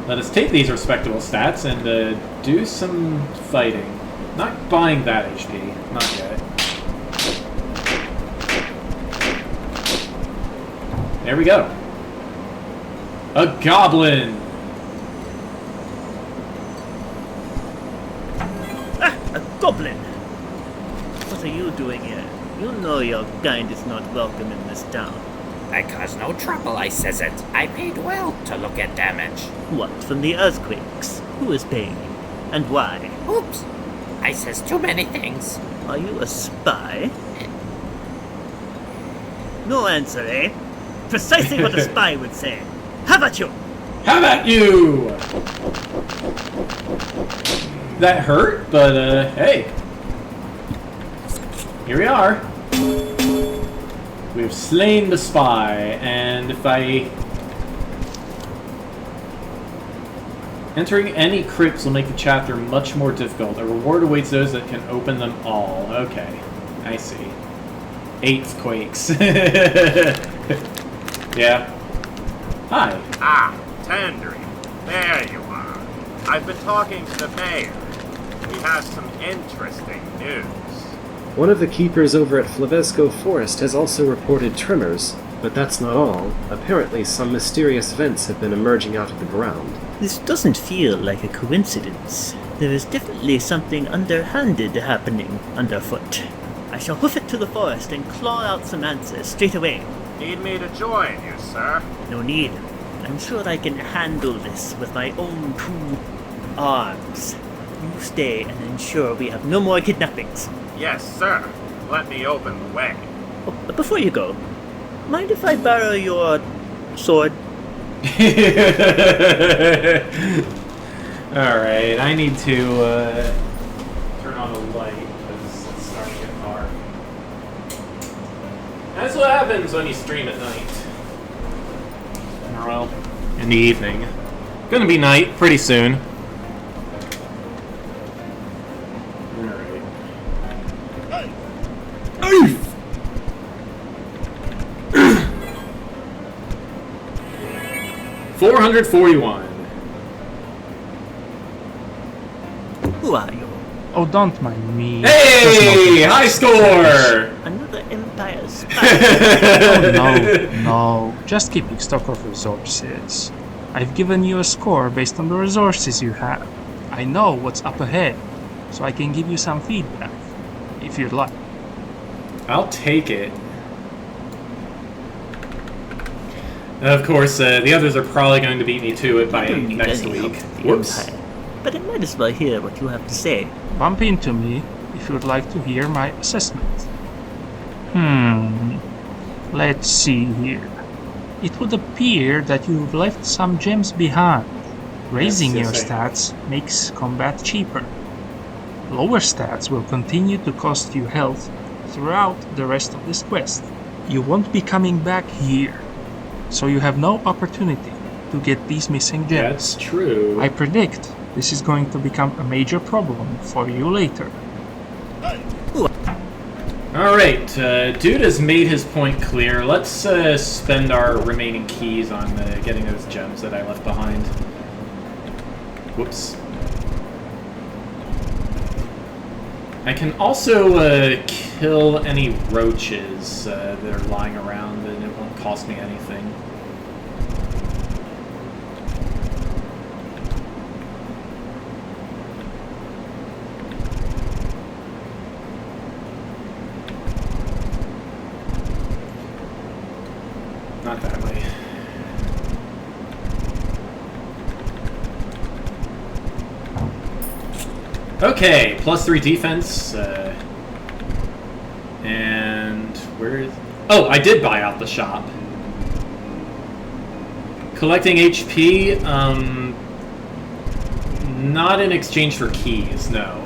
Speaker 1: Let us take these respectable stats and do some fighting. Not buying that HP. Not yet. There we go. A goblin!
Speaker 2: Ah, a goblin! What are you doing here? You know your kind is not welcome in this town.
Speaker 15: I cause no trouble, I says it. I paid well to look at damage.
Speaker 2: What, from the earthquakes? Who is paying you? And why?
Speaker 15: Oops. I says too many things.
Speaker 2: Are you a spy? No answer, eh? Precisely what a spy would say. How about you?
Speaker 1: How about you? That hurt, but hey. Here we are. We've slain the spy, and if I... Entering any crypts will make the chapter much more difficult. A reward awaits those that can open them all. Okay, I see. 8 quakes. Yeah. Hi.
Speaker 8: Ah, Tandri. There you are. I've been talking to the mayor. He has some interesting news.
Speaker 11: One of the keepers over at Flavesco Forest has also reported tremors, but that's not all. Apparently some mysterious vents have been emerging out of the ground.
Speaker 2: This doesn't feel like a coincidence. There is definitely something underhanded happening underfoot. I shall hoof it to the forest and claw out some answers straight away.
Speaker 8: Need me to join you, sir?
Speaker 2: No need. I'm sure I can handle this with my own 2 arms. You stay and ensure we have no more kidnappings.
Speaker 8: Yes, sir. Let me open the way.
Speaker 2: Oh, but before you go, mind if I borrow your sword?
Speaker 1: Alright, I need to turn on the light because it's starting to get dark. That's what happens when you stream at night. Or well, in the evening. Gonna be night pretty soon. Alright. Hey! 441.
Speaker 2: Who are you?
Speaker 16: Oh, don't mind me.
Speaker 1: Hey! High score!
Speaker 2: Another Empire spy.
Speaker 16: Oh, no. Just keeping stock of resources. I've given you a score based on the resources you have. I know what's up ahead, so I can give you some feedback, if you'd like.
Speaker 1: I'll take it. Of course, the others are probably going to beat me to it by next week. Whoops.
Speaker 2: But I might as well hear what you have to say.
Speaker 16: Bump into me if you'd like to hear my assessment. Let's see here. It would appear that you've left some gems behind. Raising your stats makes combat cheaper. Lower stats will continue to cost you health throughout the rest of this quest. You won't be coming back here, so you have no opportunity to get these missing gems.
Speaker 1: That's true.
Speaker 16: I predict this is going to become a major problem for you later.
Speaker 1: Alright, dude has made his point clear. Let's spend our remaining keys on getting those gems that I left behind. Whoops. I can also kill any roaches that are lying around, and it won't cost me anything. Not that way. Okay, +3 defense. And where is... Oh, I did buy out the shop. Collecting HP, not in exchange for keys, no.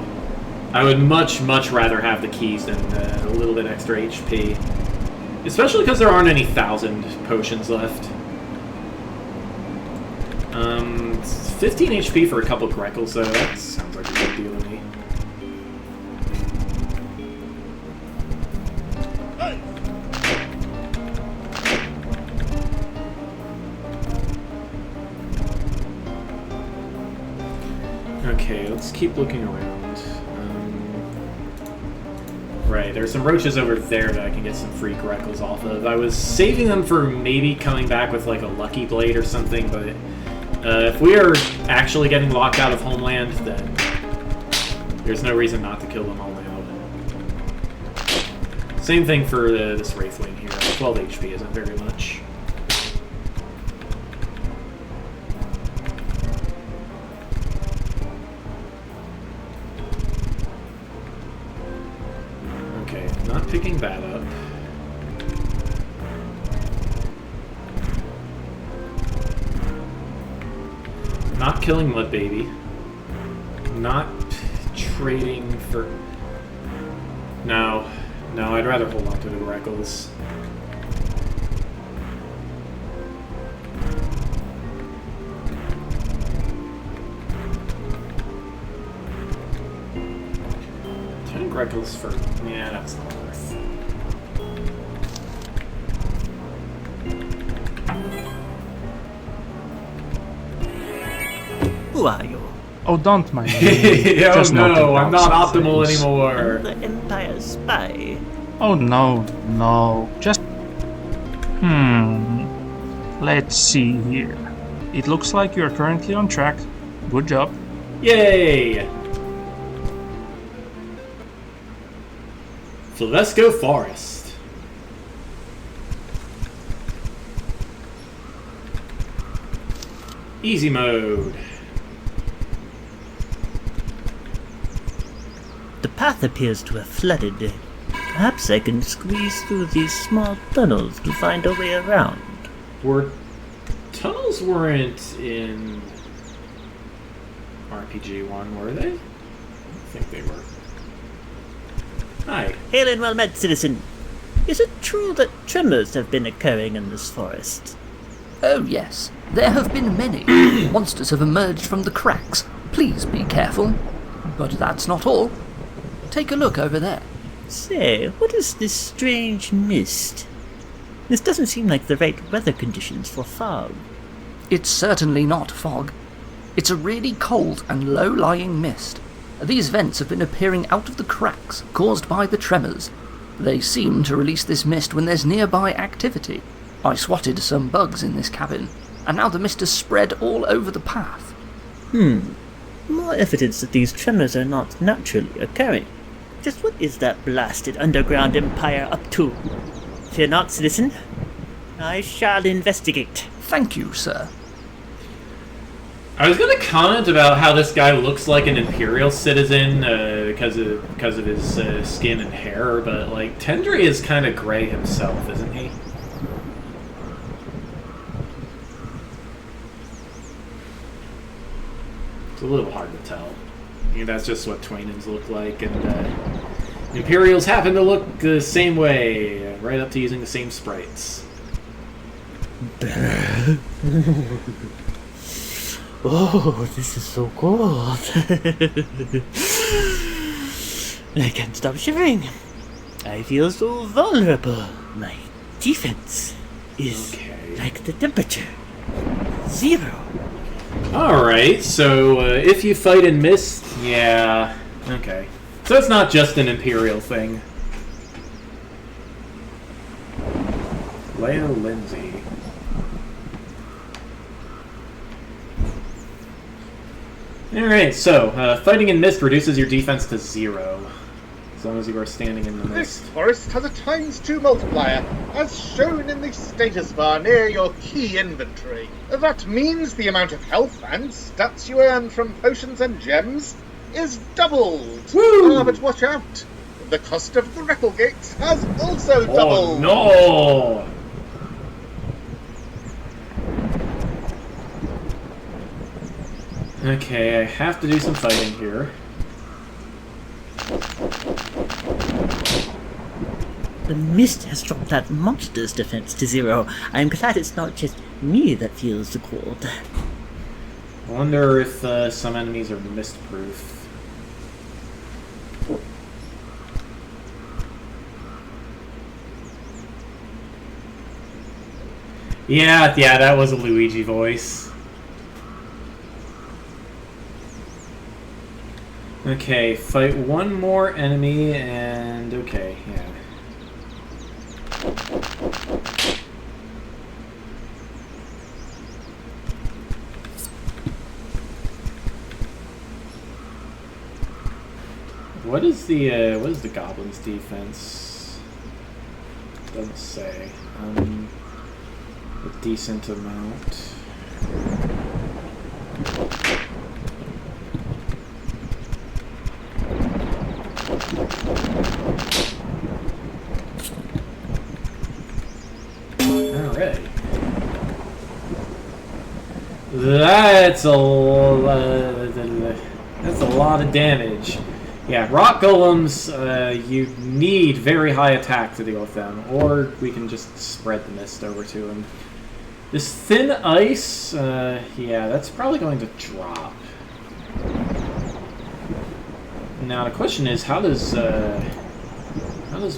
Speaker 1: I would much rather have the keys than a little bit extra HP. Especially because there aren't any 1,000 potions left. 15 HP for a couple Greckles, though. That sounds like a good deal to me. Okay, let's keep looking around. Right, there's some roaches over there that I can get some free Greckles off of. I was saving them for maybe coming back with like a Lucky Blade or something, but if we are actually getting locked out of Homeland, then there's no reason not to kill them all now. Same thing for this Wraithwing here. 12 HP isn't very much. Okay, not picking that up. Not killing Mud Baby. Not trading for... No. No, I'd rather hold on to the Greckles. Greckles for... Yeah, that's not worth.
Speaker 2: Who are you?
Speaker 16: Oh, don't mind me.
Speaker 1: Oh
Speaker 16: Just
Speaker 1: no, I'm not optimal
Speaker 16: things.
Speaker 1: anymore.
Speaker 2: The Empire spy.
Speaker 16: Oh no, no. Just... Let's see here. It looks like you're currently on track. Good job.
Speaker 1: Yay! Flevesco Forest. Easy mode.
Speaker 2: The path appears to have flooded. Perhaps I can squeeze through these small tunnels to find a way around.
Speaker 1: Tunnels weren't in RPG1, were they? I think they were. Hi.
Speaker 2: Hail and well met, citizen. Is it true that tremors have been occurring in this forest?
Speaker 6: Oh yes, there have been many. Monsters have emerged from the cracks. Please be careful. But that's not all. Take a look over there.
Speaker 2: Say, what is this strange mist? This doesn't seem like the right weather conditions for fog.
Speaker 6: It's certainly not fog. It's a really cold and low-lying mist. These vents have been appearing out of the cracks caused by the tremors. They seem to release this mist when there's nearby activity. I swatted some bugs in this cabin, and now the mist has spread all over the path.
Speaker 2: More evidence that these tremors are not naturally occurring. Just what is that blasted underground empire up to? Fear not, citizen. I shall investigate.
Speaker 6: Thank you, sir.
Speaker 1: I was gonna comment about how this guy looks like an Imperial citizen because of his skin and hair, but like Tendre is kind of gray himself, isn't he? It's a little hard to tell. I mean, that's just what Twainans look like, and Imperials happen to look the same way, right up to using the same sprites.
Speaker 2: Oh, this is so cold. I can't stop shivering. I feel so vulnerable. My defense is like the temperature. 0.
Speaker 1: Alright, so if you fight in mist, yeah, okay. So it's not just an Imperial thing. Leo Lindsay. Alright, so fighting in mist reduces your defense to 0. As long as you are standing in the mist.
Speaker 7: This forest has a ×2 multiplier, as shown in the status bar near your key inventory. That means the amount of health and stats you earn from potions and gems is doubled.
Speaker 1: Woo!
Speaker 7: But watch out! The cost of the Greckle Gates has also doubled.
Speaker 1: Oh no! Okay, I have to do some fighting here.
Speaker 2: The mist has dropped that monster's defense to 0. I'm glad it's not just me that feels the cold.
Speaker 1: I wonder if some enemies are mist-proof. Yeah, that was a Luigi voice. Okay, fight one more enemy and... okay, yeah. What is the goblin's defense? Doesn't say. A decent amount. Alright. That's a lot of damage. Yeah, rock golems, you need very high attack to deal with them, or we can just spread the mist over to them. This thin ice, yeah, that's probably going to drop. Now the question is, how does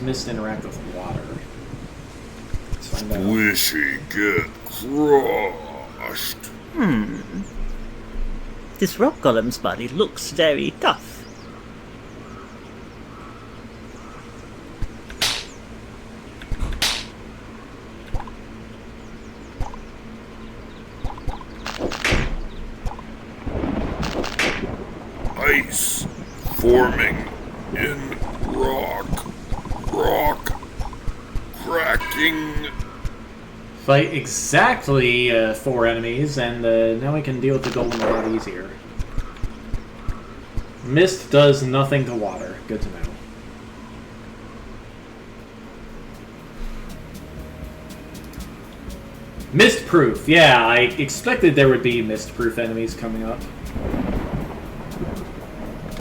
Speaker 1: mist interact with water? Let's find out.
Speaker 4: Squishy get crushed.
Speaker 2: This rock golem's body looks very tough.
Speaker 4: Ice forming in rock. Rock cracking.
Speaker 1: Fight exactly 4 enemies, and now we can deal with the golem a lot easier. Mist does nothing to water. Good to know. Mist-proof. Yeah, I expected there would be mist-proof enemies coming up.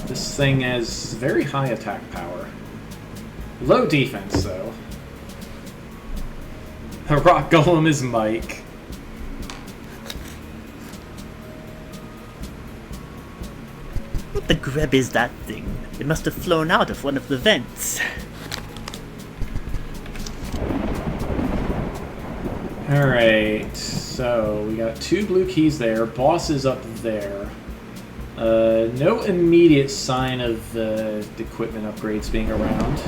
Speaker 1: This thing has very high attack power. Low defense, though. A rock golem is Mike.
Speaker 2: What the grub is that thing? It must have flown out of one of the vents.
Speaker 1: Alright, so we got 2 blue keys there. Boss is up there. No immediate sign of equipment upgrades being around.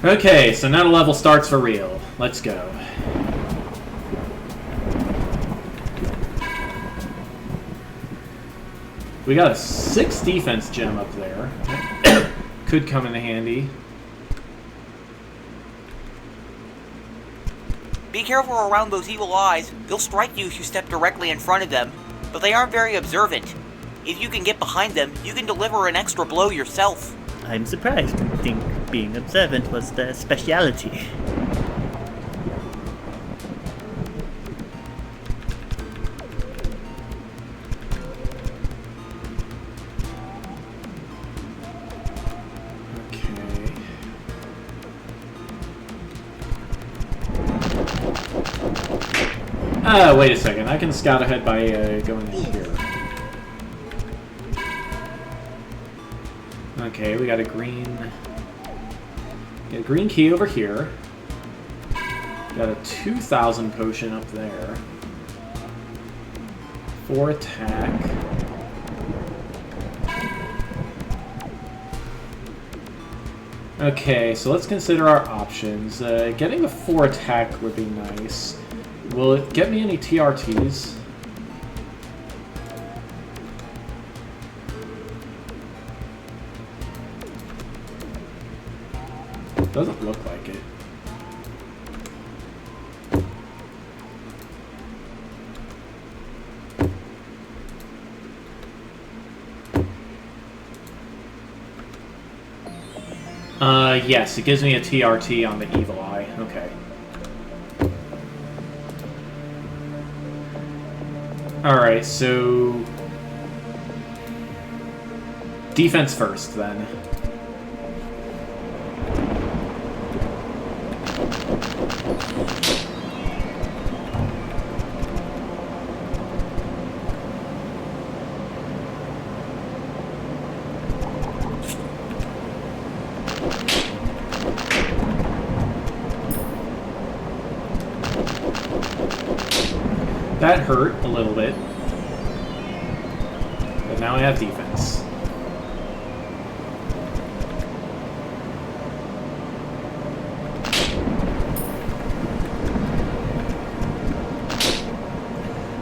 Speaker 1: Okay, so now the level starts for real. Let's go. We got a 6 defense gem up there. Could come in handy.
Speaker 17: Be careful around those evil eyes. They'll strike you if you step directly in front of them. But they aren't very observant. If you can get behind them, you can deliver an extra blow yourself.
Speaker 2: I'm surprised. I think being observant was their speciality.
Speaker 1: Wait a second. I can scout ahead by going in here. Okay, we got a green key over here. Got a 2,000 potion up there. 4 attack. Okay, so let's consider our options. Getting a 4 attack would be nice. Will it get me any TRTs? Doesn't look like it. Yes, it gives me a TRT on the evil eye. Okay. Alright, so... defense first, then. That hurt a little bit. But now I have defense.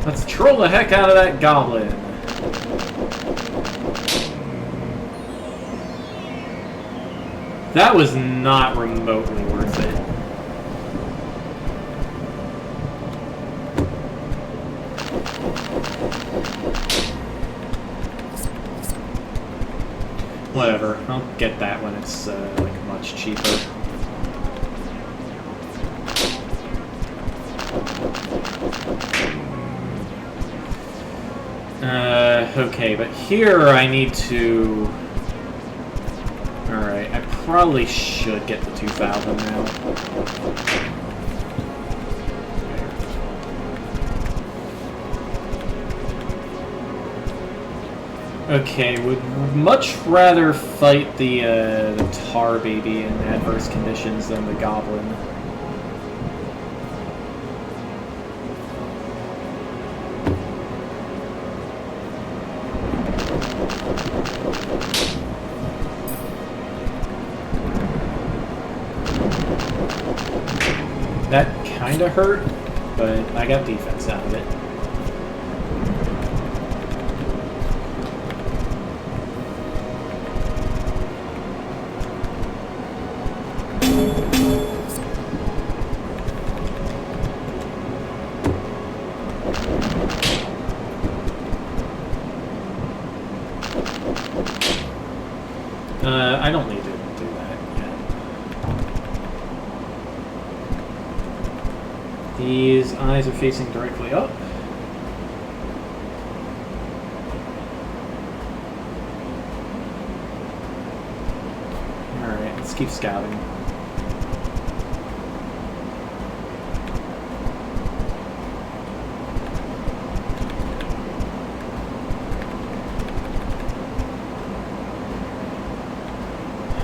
Speaker 1: Let's troll the heck out of that goblin. That was not remotely worth it. Whatever, I'll get that when it's like much cheaper. Okay, but here I need to... Alright, I probably should get the 2,000 now. Okay, would much rather fight the tar baby in adverse conditions than the goblin. That kinda hurt, but I got defense out of it. I don't need to do that yet. These eyes are facing directly up. Alright, let's keep scouting.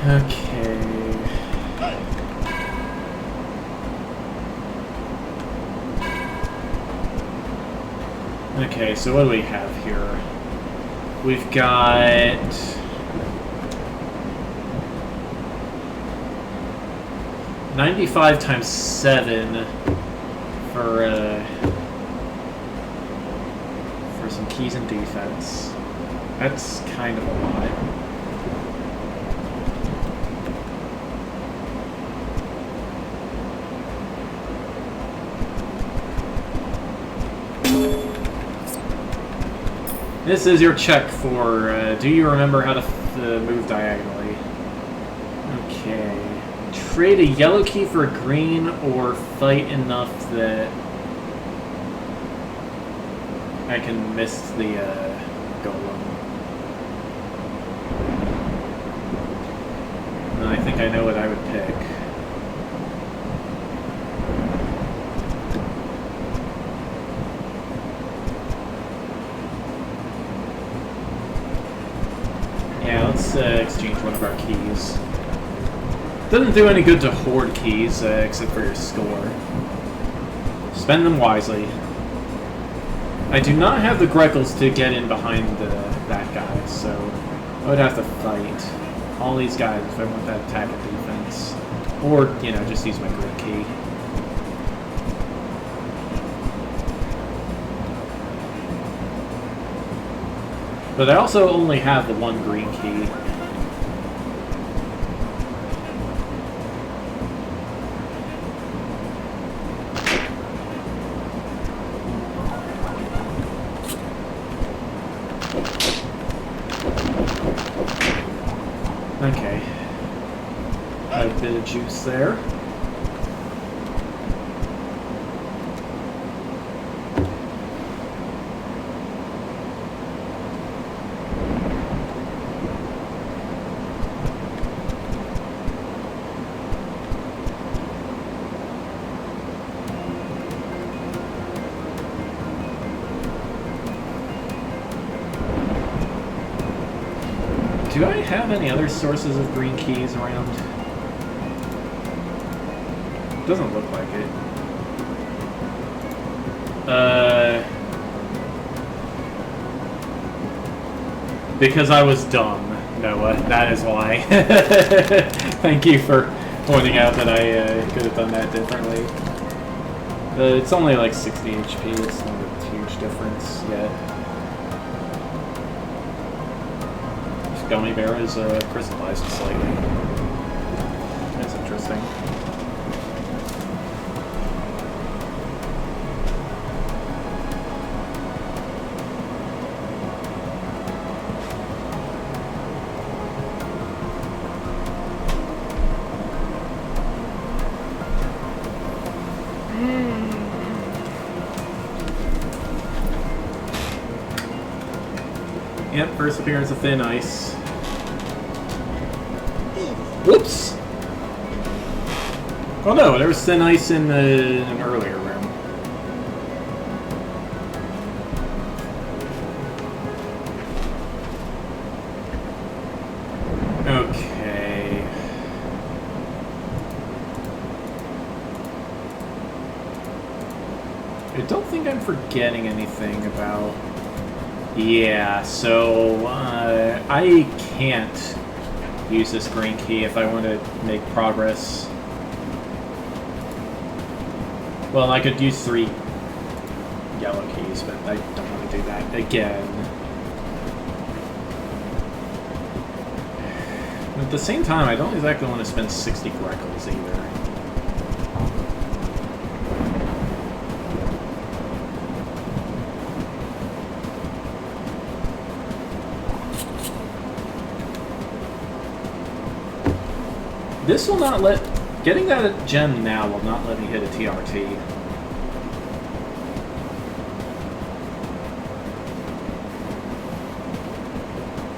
Speaker 1: Okay. Okay, so what do we have here? We've got... $95 times 7 for some keys and defense. That's kind of a lot. This is your check for, do you remember how to move diagonally? Okay. Trade a yellow key for a green, or fight enough that I can miss the golem. I think I know what I would pick. Yeah, let's exchange one of our keys. Doesn't do any good to hoard keys, except for your score. Spend them wisely. I do not have the Greckles to get in behind that guy, so I would have to fight all these guys if I want that attack and defense. Or, you know, just use my green key. But I also only have the one green key. Okay. Got a bit of juice there. Do I have any other sources of green keys around? Doesn't look like it. Because I was dumb, Noah. That is why. Thank you for pointing out that I could have done that differently. It's only like 60 HP. It's not a huge difference yet. This gummy bear is crystallized slightly. That's interesting. Yep, first appearance of thin ice. Whoops! Oh no, there was thin ice in an earlier room. Okay. I don't think I'm forgetting anything about... Yeah, so I can't use this green key if I want to make progress. Well, I could use 3 yellow keys, but I don't want to do that again. At the same time, I don't exactly want to spend 60 Greckles either. This will not let... Getting that gem now will not let me hit a TRT.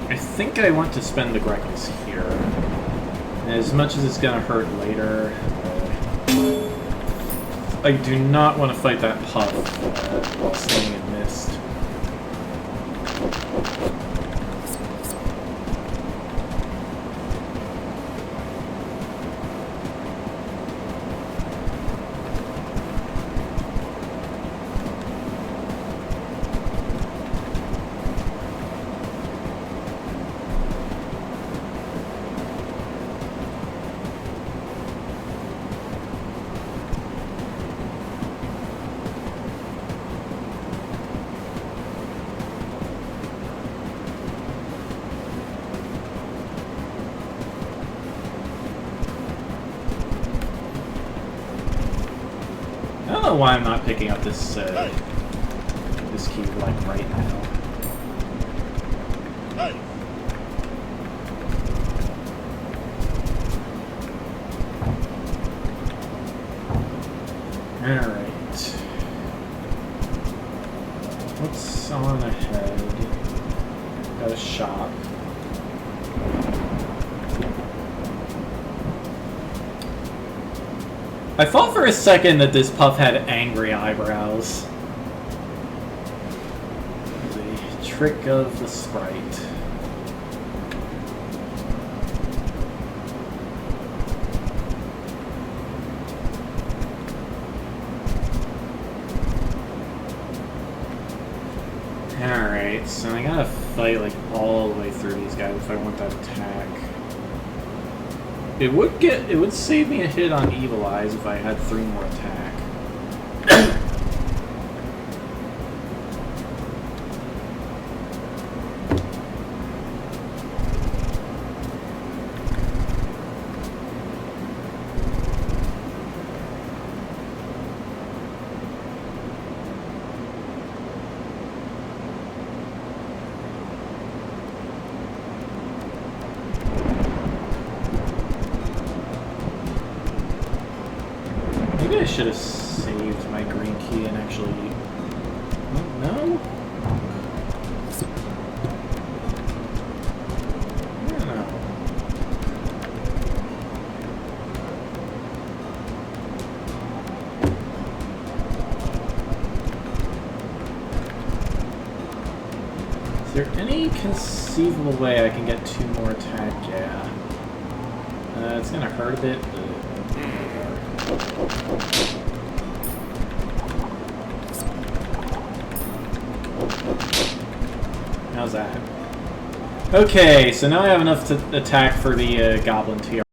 Speaker 1: I think I want to spend the Greckles here. As much as it's gonna hurt later, I do not want to fight that puff while staying in mist. I don't know why I'm not picking up this this key like right now. Alright. What's on ahead? Got a shop. I thought for a second that this puff had angry eyebrows. The trick of the sprite. Alright, so I gotta fight like all the way through these guys if I want that attack. It would save me a hit on Evil Eyes if I had 3 more attack. Maybe I should have saved my green key and actually... No? I don't know. Is there any conceivable way I can get 2 more attack? Yeah. It's gonna hurt a bit, but... How's that? Okay, so now I have enough to attack for the Goblin TR.